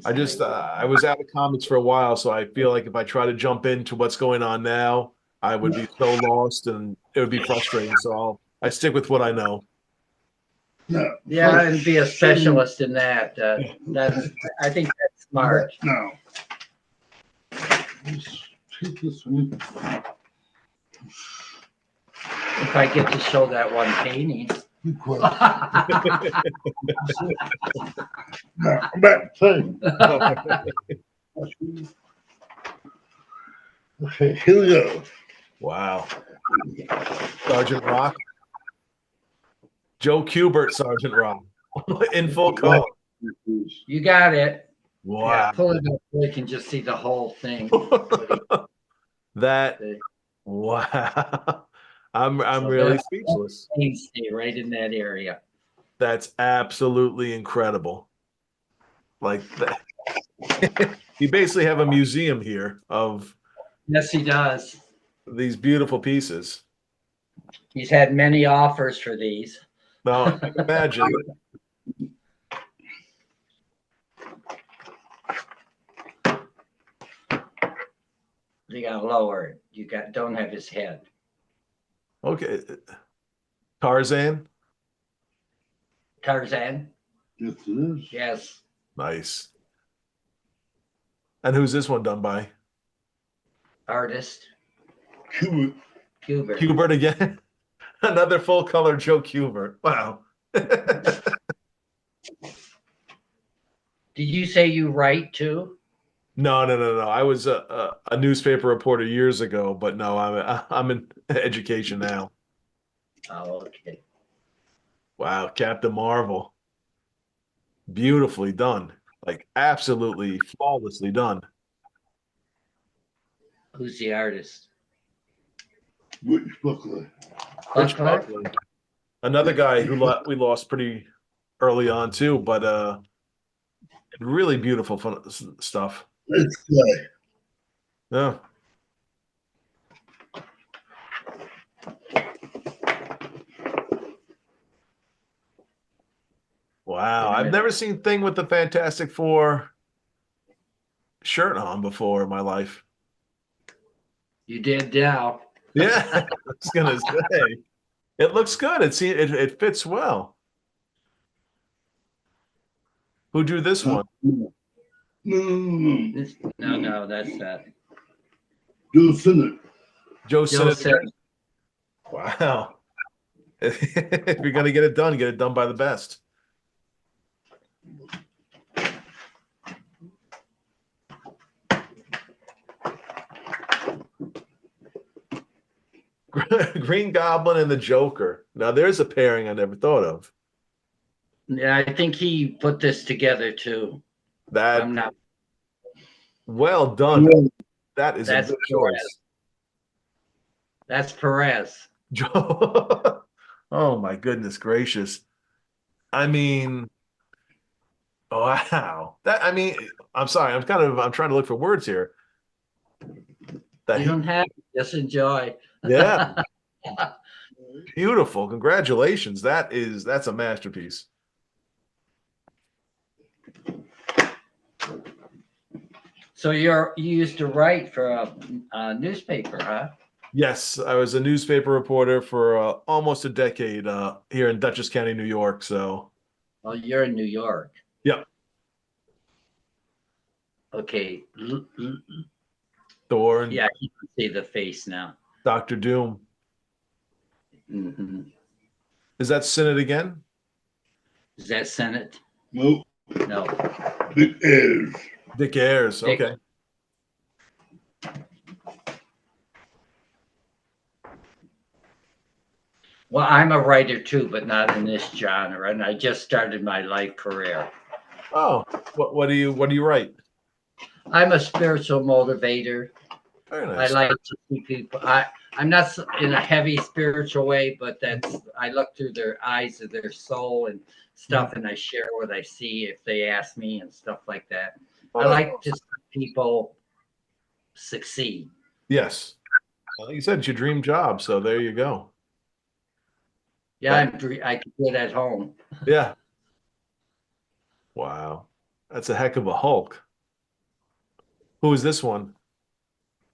I was out of comics for a while, so I feel like if I try to jump into what's going on now, I would be so lost and it would be frustrating. So I stick with what I know. No. Yeah, and be a specialist in that. That's I think that's smart. No. Let's take this one. If I get to show that one painting. Be quiet. No, I'm back. Say. Okay, here we go. Wow. Sergeant Rock. Joe Kubert, Sergeant Rock. In full color. You got it. Yeah, Wow. pull it up so you can just see the whole thing. That wow. I'm So really that's- speechless. Stay right in that area. That's absolutely incredible. Like that. You basically have a museum here of Yes, he does. these beautiful pieces. He's had many offers for these. Now, I can imagine. You got to lower it. Don't have his head. Okay. Tarzan. Tarzan. Yes, it is. Yes. Nice. And who's this one done by? Artist. Cuba. Hubert. Kubert again. Another full color Joe Kubert. Wow. Did you say you write too? No. I was a newspaper reporter years ago, but no, I'm in education now. Oh, okay. Wow, Captain Marvel. Beautifully done. Like absolutely flawlessly done. Who's the artist? Rich Buckley. Rich Buckler? Buckley. Another guy who we lost pretty early on too, but really beautiful fun stuff. This guy. Yeah. Wow. I've never seen Thing with the Fantastic Four shirt on before in my life. You did now. Yeah, I was gonna say. It looks good. It fits well. Who drew this one? No, no, no. No, that's that. Joe Senate. Joe Joe Sinnott. said, Wow. If you're gonna get it done by the best. Green Goblin and the Joker. Now there's a pairing I never thought of. yeah, I think he put this together too. That I'm not. well done. Yeah. That is a That's good Perez. choice. That's Perez. Joe. Oh my goodness gracious. I mean, wow. I'm sorry. I'm trying to look for words here. That You don't have to. Just enjoy. yeah, beautiful. Congratulations. That's a masterpiece. So you used to write for a newspaper, huh? Yes, I was a newspaper reporter for almost a decade here in Dutchess County, New York. So, Well, you're in New York. yeah, Okay. Thor and Yeah, you can see the face now. Doctor Doom. Hmm. Is that Senate again? Is that Senate? Nope. No. Big Ayers. Dick Ayers. Dick. Okay. Well, I'm a writer too, but not in this genre, and I just started my life career. Oh, what do you write? I'm a spiritual motivator. Very I nice. like to see people. I'm not in a heavy spiritual way, but I look through their eyes of their soul and stuff, and I share what I see if they ask me and stuff like that. Oh, I that's like to awesome. see people succeed. Yes. Well, you said it's your dream job, so there you go. Yeah, I can do it at home. Yeah. Wow. That's a heck of a Hulk. Who is this one?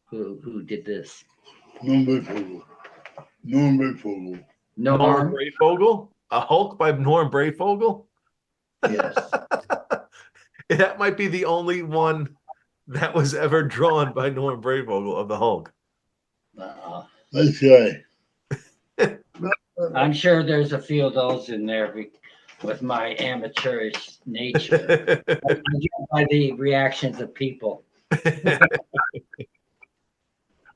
Who did this? Norm Brayfogle. Norm Brayfogle. Norm Norm. Brayfogle? A Hulk by Norm Brayfogle? Yes. That might be the only one that was ever drawn by Norm Brayfogle of the Hulk. Nice guy. I'm sure there's a few of those in there with my amateurish nature. I get by the reactions of people.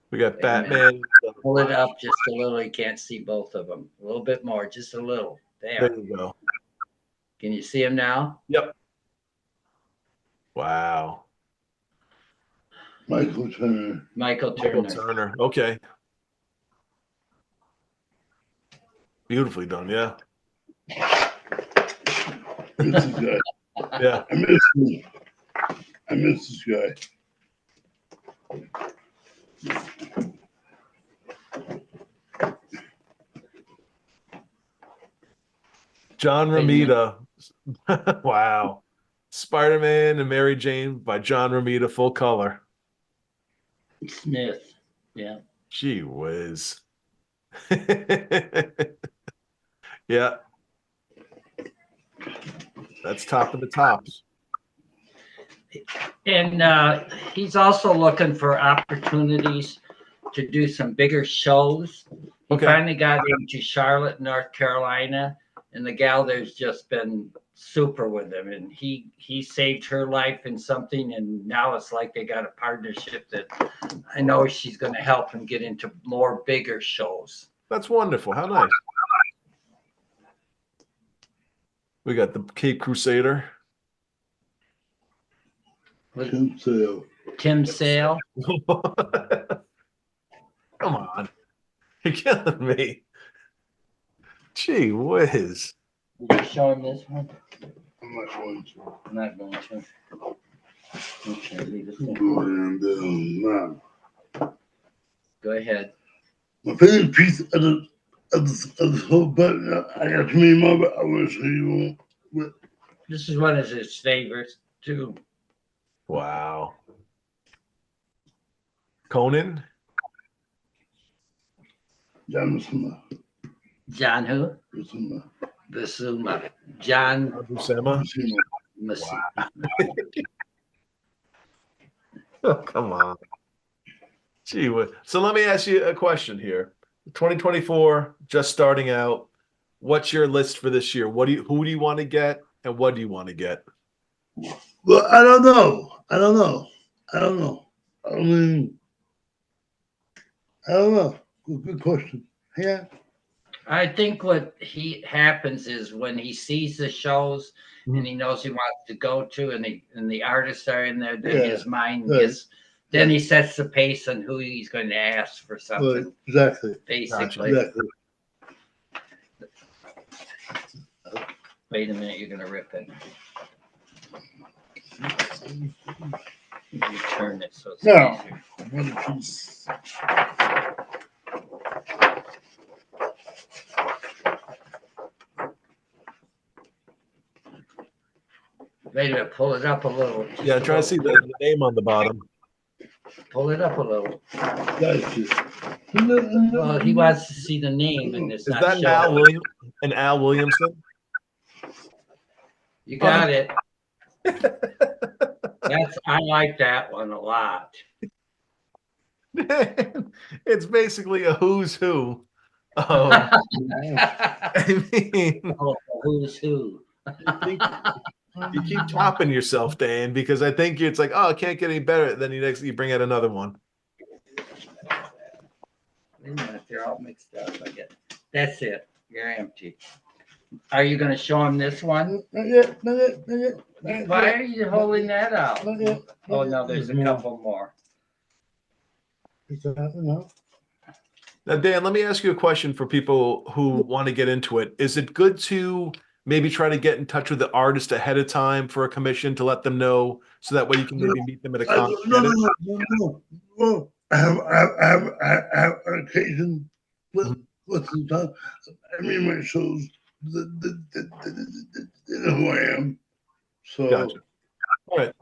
We got Wait a Batman. Pull it up just a little. You can't see both of them. A little bit more, just a little. There There. you go. Can you see them now? Yep. Wow. Michael Turner. Michael Michael Turner. Turner. Okay. Beautifully done. Yeah. Miss this guy. Yeah. I miss him. I miss this guy. John Romita. Wow. Spider-Man and Mary Jane by John Romita, full color. Smith. Yeah. Gee whiz. Yeah. That's top of the tops. And he's also looking for opportunities to do some bigger shows. He Okay. finally got into Charlotte, North Carolina, and the gal there's just been super with him. And he saved her life in something, and now it's like they got a partnership that I know she's going to help him get into more bigger shows. That's wonderful. How nice. We got the Cape Crusader. Tim Sale. Tim Sale. Come on. You're killing me. Gee whiz. Did you show him this one? I'm not going to. I'm not going to. Okay, leave it there. Going down now. Go ahead. My favorite piece of the whole button. I got too many more, but I want to show you one. This is one of his favorites too. Wow. Conan? John Buscema. John who? Buscema. Basuma. John Buscema? Buscema. Basuma. Oh, come on. Gee, so let me ask you a question here. 2024, just starting out. What's your list for this year? Who do you want to get, and what do you want to get? Well, I don't know. I don't know. I mean, I don't know. Good question. Yeah. I think what he happens is when he sees the shows and he knows he wants to go to, and the artists are in there, then Yeah, his mind right. gets. Then he sets the pace on who he's going to ask for something. Right. Exactly. Basically. Exactly. Wait a minute, you're going to rip it. You turn it so it's No. easier. One piece. Wait a minute, pull it up a little. just Yeah, a I'm trying to see little. the name on the bottom. Pull it up a little. Gotcha. Well, he wants to see the name, and it's Is not that showing. Al Williamson? You got it. I like that one a lot. It's basically a who's who. I mean, Oh, who's who? you keep topping yourself, Dan, because I think it's like, oh, it can't get any better. Then you bring out another one. Wait a minute, they're all mixed up. I get. That's it. You're empty. Are you going to show him this one? Not yet. Not yet. Not yet. Not Why yet. are you holding that out? Not yet. Oh no, there's a couple more. No. Now, Dan, let me ask you a question for people who want to get into it. Is it good to maybe try to get in touch with the artist ahead of time for a commission to let them know so that way you can maybe meet them at a con? No. I have an occasion with the time. I mean, my shows, they know who I am. So, Gotcha. All right.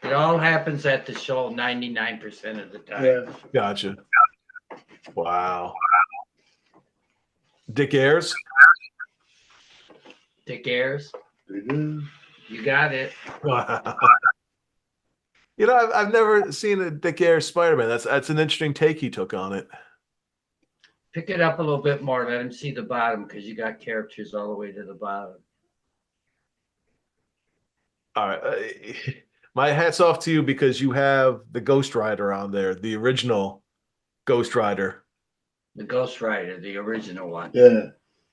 It all happens at the show 99% of the time. yeah. Gotcha. Wow. Dick Ayers? Dick Ayers, It is. you got it. Wow. You know, I've never seen a Dick Ayers Spider-Man. That's an interesting take he took on it. Pick it up a little bit more. Let him see the bottom because you got characters all the way to the bottom. All right. My hat's off to you because you have the Ghost Rider on there, the original Ghost Rider. The Ghost Rider, the original one. Yeah.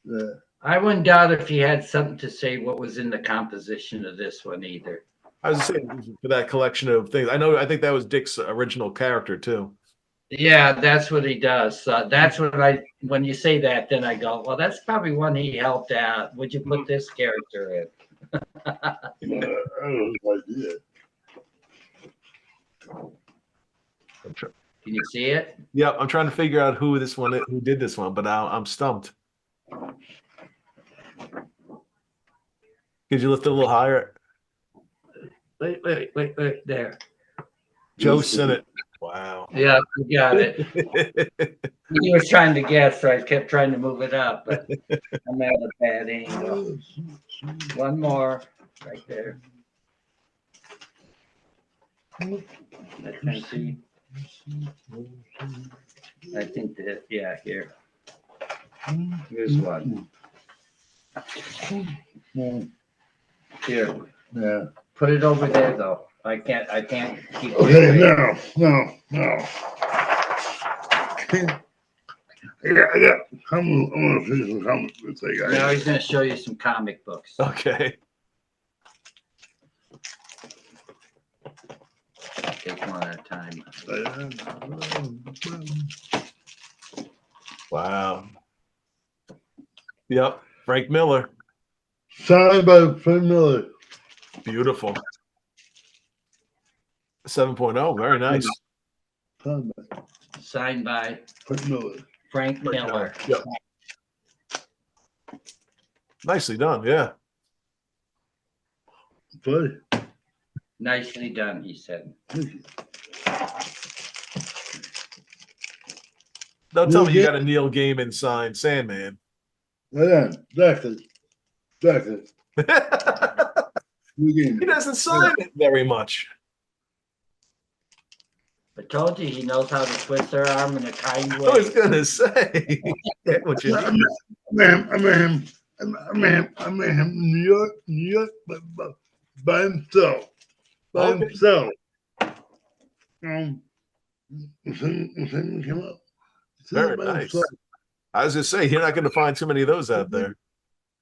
Yeah. I wouldn't doubt if he had something to say what was in the composition of this one either. I was saying for that collection of things. I think that was Dick's original character too. Yeah, that's what he does. That's what when you say that, then I go, well, that's probably one he helped out. Would you put this character in? I don't know if I did. Can you see it? Yep, I'm trying to figure out who did this one, but I'm stumped. Could you lift it a little higher? Wait, there. Joe Sinnott. Wow. Yeah, you got it. He was trying to guess, so I kept trying to move it up, but I'm at a bad angle. One more, right there. I think that, yeah, here. Here's one. Here, Yeah. put it over there though. I can't keep. Okay, no. I got. I'm gonna finish some comic books, guys. Now he's gonna show you some comic books. Okay. Take one at a time. Wow. Yep. Frank Miller. Signed by Frank Miller. Beautiful. 7.0. Very nice. Signed by Frank Miller. Frank Miller. Yep. Nicely done. Yeah. Sorry. Nicely done, he said. Thank you. Don't tell me you Neil got a Neil Gaiman signed Sandman. Yeah, exactly. Exactly. New He game. doesn't sign it very much. I told you he knows how to twist their arm in a kind I was way. gonna say, get what you I need. met him in New York, but by himself. By Okay. himself. When came up. He said Very by nice. himself. I was just saying, you're not going to find too many of those out there.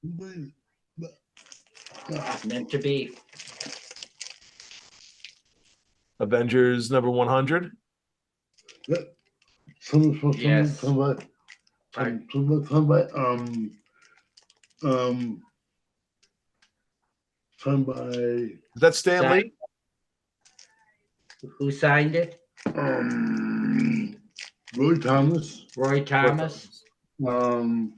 Meant to be. Avengers number 100. Yes. Somebody, somebody, Is that Stan Signed. Lee? Who signed it? Roy Thomas, Roy Thomas. um,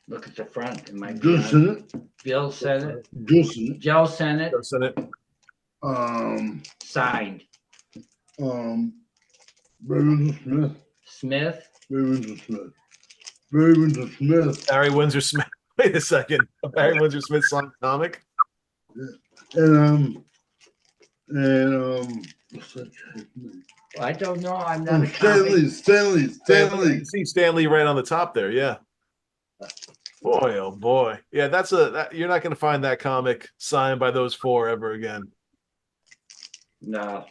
Look at the front. It might be Joe on. Sennett, Bill Sennett. Joe Sennett, Joe Sennett. Go Senate. Signed. Barry Windsor Smith, Smith. Barry Windsor Smith, Barry Windsor Smith, Barry Windsor Smith. Wait a second. A Barry Windsor Smith signed comic? and what's that guy's name? I don't know. I'm not a Stanley, comic. I can see Stan Lee right on the top there. Yeah. Boy, oh boy. Yeah, you're not going to find that comic signed by those four ever again. No.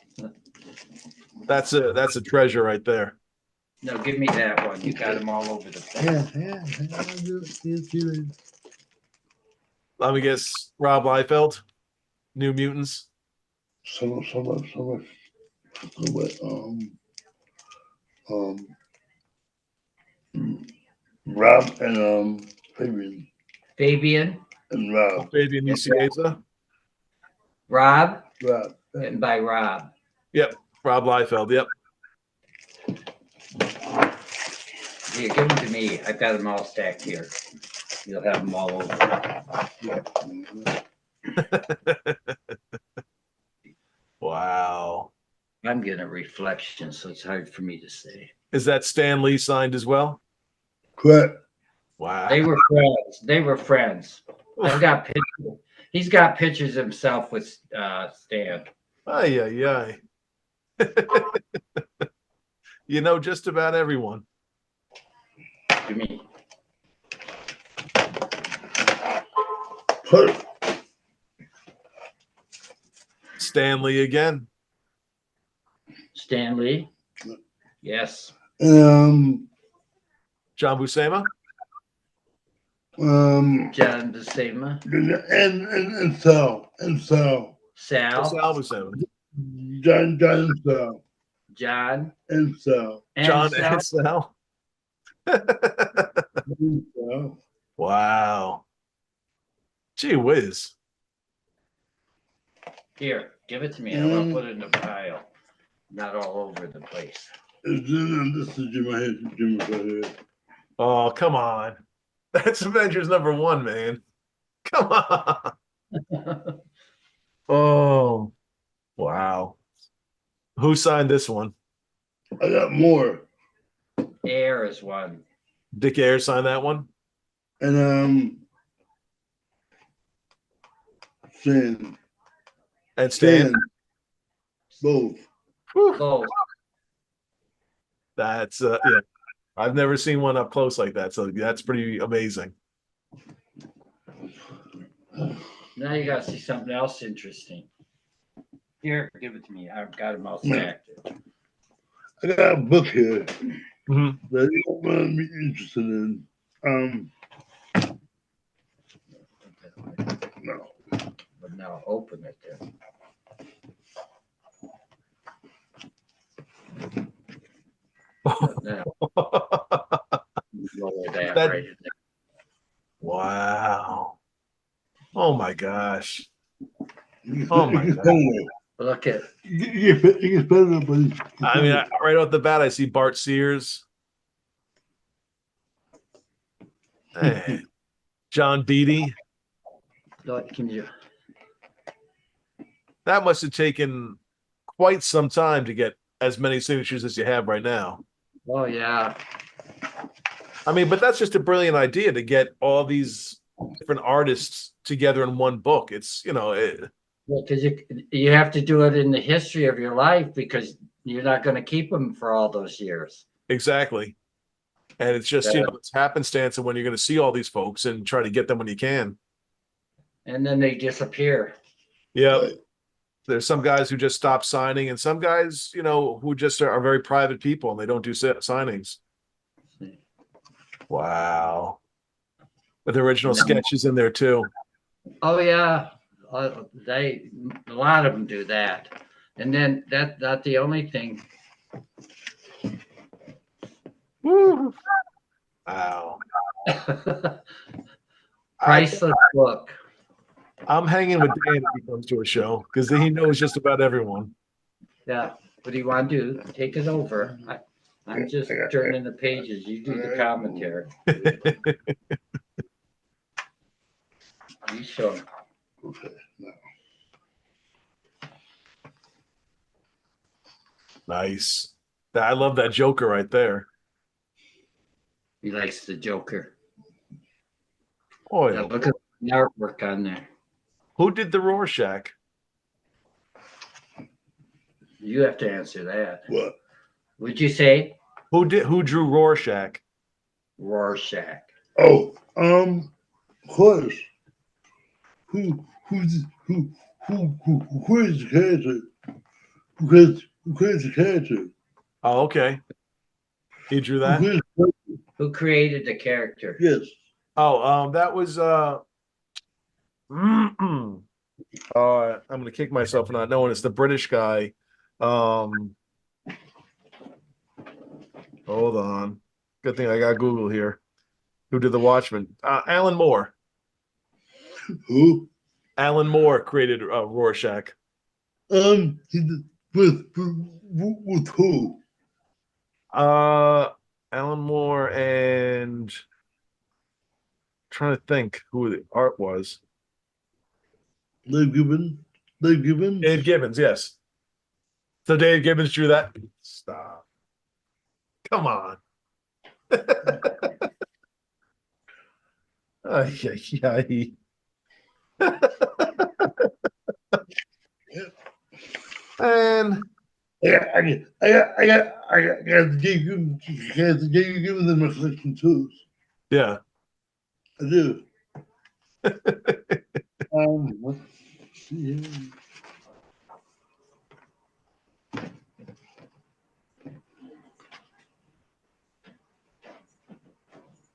That's a treasure right there. No, give me that one. You got them all over the place. Yeah. I'll do it. Let me guess. Rob Liefeld, New Mutants. So much. Rob and Fabian. and Rob. Fabian Nicieza. Rob. Rob. And by Rob. Yep. Rob Liefeld. Yep. Here, give them to me. I've got them all stacked here. You'll have them all over. Wow. I'm getting a reflection, so it's hard for me to say. Is that Stan Lee signed as well? Correct. Wow. They were friends. They were friends. I've got pictures. He's got pictures himself with Stan. Ay. You know just about everyone. To me. Correct. Stan Lee again. Stanley. Yes. Um, John Buscema. John Buscema. and Sal. Sal. Sal Buscema. John and Sal. John. And Sal. John Sal. and Sal. And Sal. Wow. Gee whiz. Here, give it to me. I want to put it in a pile. Not all over the place. This is Jim right here. Oh, come on. That's Avengers number 1, man. Come on. Oh, wow. Who signed this one? I got more. Air is one. Dick Ayers signed that one? And Stan. And Stan? Both. Whew. Oh, That's yeah. I've never seen one up close like that, so that's pretty amazing. now you got to see something else interesting. Here, give it to me. I've got them all stacked. I got a book here Mhm. that you might be interested in. No. But now open it then. Now, lower that That- right in there. Wow. Oh my gosh. Oh my God. Look at It gets better, buddy. I mean, right off the bat, I see Bart Sears. Hey, John Beatty. Can you? That must have taken quite some time to get as many signatures as you have right now. Oh yeah. I mean, but that's just a brilliant idea to get all these different artists together in one book. It's, Well, because you have to do it in the history of your life because you're not going to keep them for all those years. exactly. And it's just, Yeah. it's happenstance and when you're going to see all these folks and try to get them when you can. And then they disappear. Yeah. Right. There's some guys who just stop signing and some guys, who just are very private people and they don't do signings. Wow. With original sketches in there too. Oh yeah, a lot of them do that, and then that's not the only thing. Woo. Wow. Priceless book. I'm hanging with Dan if he comes to a show because he knows just about everyone. Yeah. What do you want to do? Take it over. I'm just turning the pages. You do the commentary. You show 'em. Okay. No. Nice. I love that Joker right there. He likes the Joker. Oh, Yeah, look at the artwork on there. who did the Rorschach? You have to answer that. What? Would you say Who drew Rorschach? Rorschach? Oh, of course. Who is the character? Who creates the character? Oh, okay. He drew that? Who created the character? Yes. Oh, that was I'm gonna kick myself for not knowing. It's the British guy. Hold on. Good thing I got Google here. Who did the Watchmen? Alan Moore. Who? Alan Moore created Rorschach. He did, with who? Alan Moore and trying to think who the art was. Dave Gibbons. Dave Gibbons. Dave Gibbons, yes. So Dave Gibbons drew that. Stop. Come on. Ay, ay, ay. And I got Dave Gibbons in my collection too. yeah. I do. Let's see.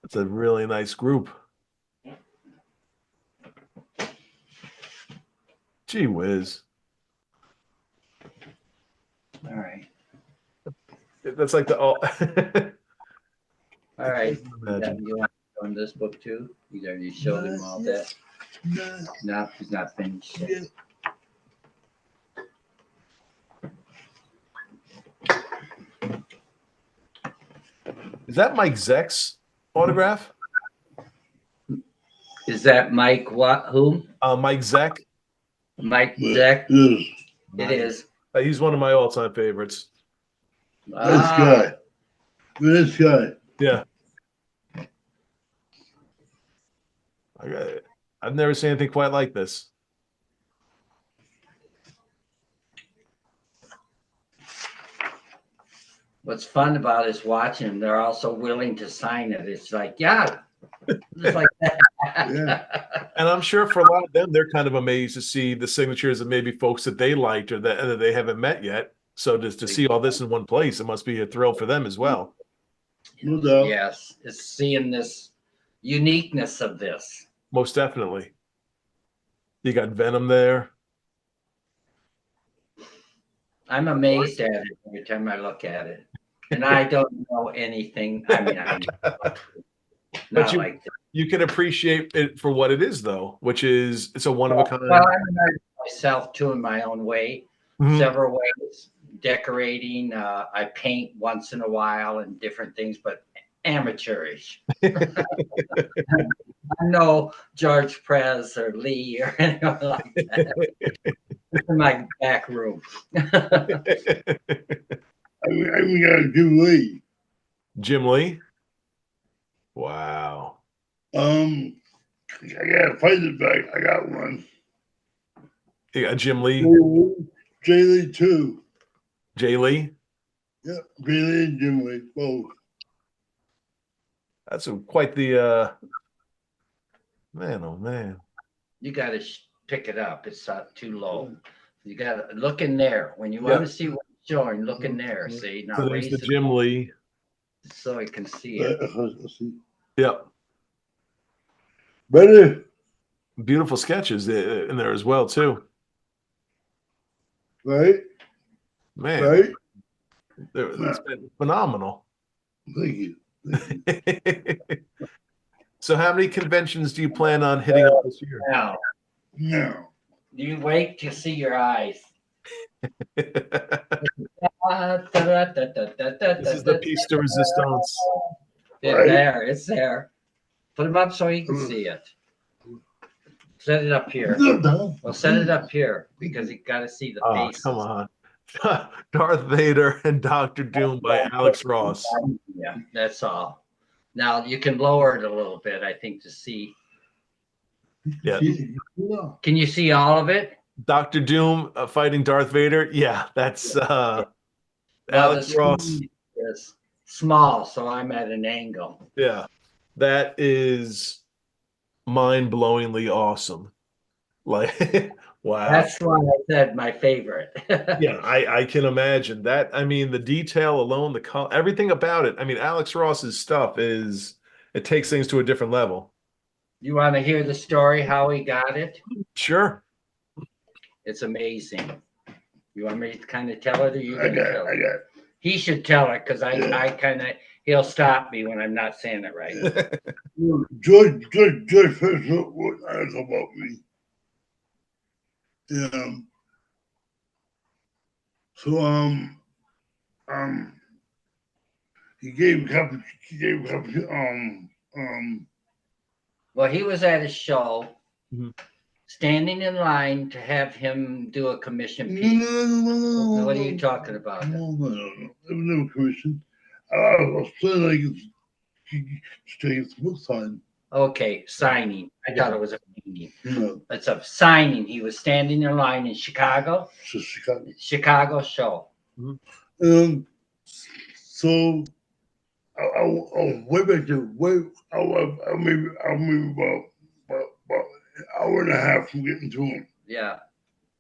It's a really nice group. Gee whiz. All right. That's like the All right. Imagine. You want to show him this book too? You already showed him all that. No, he's not finished yet. Is that Mike Zeck's autograph? Is that Mike what? Who? Mike Zeck. Mike Zeck? Yes. It is. He's one of my all-time favorites. Nice guy. Nice guy. Yeah. I've never seen anything quite like this. What's fun about is watching them. They're also willing to sign it. It's like, yeah, just like that. Yeah. And I'm sure for a lot of them, they're kind of amazed to see the signatures of maybe folks that they liked or that they haven't met yet. So just to see all this in one place, it must be a thrill for them as well. No doubt. Yes, it's seeing this uniqueness of this. Most definitely. You got Venom there. I'm amazed at it every time I look at it. And I don't know anything. I mean, I know. Not you- like that. You can appreciate it for what it is, though, which is it's a one of a kind. Well, I learned myself too in my own way, Mhm. several ways. Decorating, I paint once in a while and different things, but amateurish. I'm no George Prez or Lee or anyone like that. It's in my back room. We got Jim Lee. Jim Lee. Wow. I got a fighter back. I got one. You got Jim Lee, Jay Lee too. Jay Lee. Yep, Jay Lee and Jim Lee both. That's quite the man. Oh man. You got to pick it up. It's not too low. You got to look in there. When you want to see what's showing, look in there. See, now So there's raise the it Jim Lee. so I can see it. Yep. Better, Beautiful sketches in there as well too. right? Man, Right? it's been phenomenal. Thank you. So how many conventions do you plan on hitting up this year? Now, Now, you wait to see your eyes. This is the piece de resistance. It's there. It's there. Put them up so you can see it. Set it up here. Well, set it up here because you got to see the Oh, faces. come on. Darth Vader and Dr. Doom by Alex Ross. Yeah, that's all. Now you can lower it a little bit, I think, to see. Yeah. Can you see all of it? Dr. Doom fighting Darth Vader. Yeah, that's Well, Alex the Ross. screen is small, so I'm at an angle. Yeah, that is mind-blowingly awesome. Like, wow. That's why I said my favorite. Yeah, I can imagine that. I mean, the detail alone, the color, everything about it. I mean, Alex Ross's stuff it takes things to a different level. You want to hear the story how he got it? Sure. It's amazing. You want me to kind of tell it, or you I gonna got tell it. it? He should tell it because I kind of he'll stop me when I'm not saying it right. George first wrote an article about me. So he gave copy Well, he was at a show, Mhm. standing in line to have him do a commission piece. No, What are you talking about? No. There was no commission. I was planning to take his book signed. Okay, signing. I thought it was a meeting. No, It's a signing. He was standing in line in Chicago. it's just Chicago. Chicago show. So I'll way back to I'll maybe about an hour and a half from getting to him. Yeah.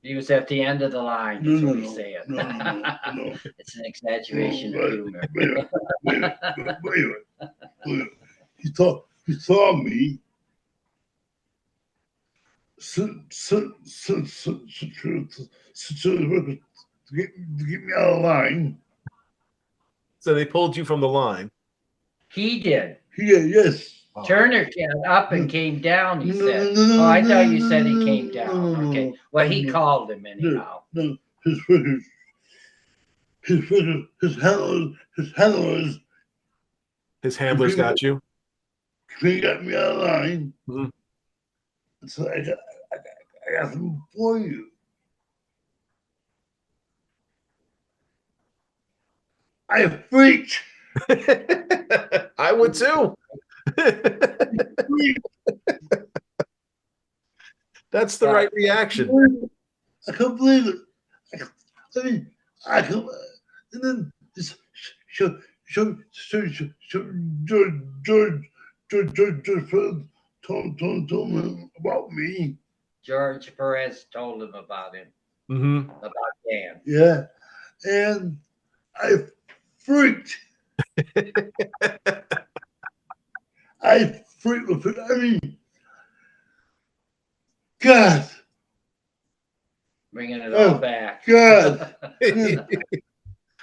He was at the end of the line, is what he's saying. No. It's an exaggeration of humor. Anyway, he saw me to get me out of line. So they pulled you from the line. He did. Yes. Oh. Turner came up and came down, he said. Oh, I thought you said he came down. Okay. Well, he called him anyhow. No, his handlers got you. He got me out of line. Mm-hmm. So I got something for you. I freaked. I would too. That's the right reaction. I can't believe it. I can't. And then this George told me about me. George Perez told him about him. Mm-hmm. About Dan. Yeah. And I freaked. I freaked with it. I mean, God. Bringing it all back. God. And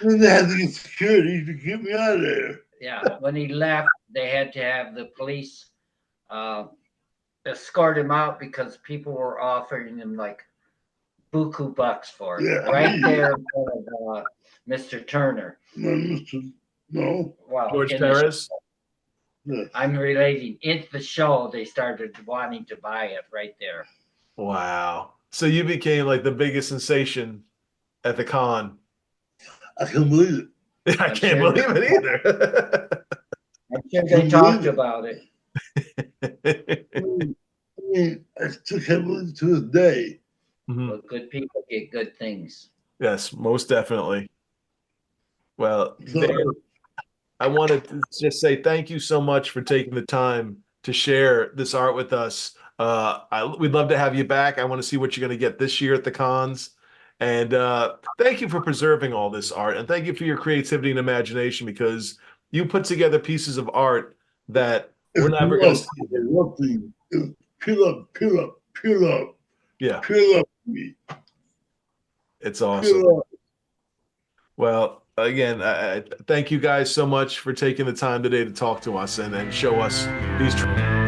then they had to get security to get me out of there. Yeah. When he left, they had to have the police escort him out because people were offering him like buku bucks for it. Yeah. Right there in front of Mr. Turner. No. Well, George Perez. Yes. I'm relating it's the show. They started wanting to buy it right there. Wow. So you became like the biggest sensation at the con. I can't believe it. I I'm can't sure believe it either. I'm sure they talked about it. I still can't believe it to this day. Mhm. But good people get good things. Yes, most definitely. Well, So, Dan, I wanted to just say thank you so much for taking the time to share this art with us. We'd love to have you back. I want to see what you're going to get this year at the cons. And thank you for preserving all this art. And thank you for your creativity and imagination because you put together pieces of art that we're never going to see again. nothing. Pure love, pure love, pure love, Yeah, pure love to me. it's Pure awesome. love. Well, again, I thank you guys so much for taking the time today to talk to us and show us these.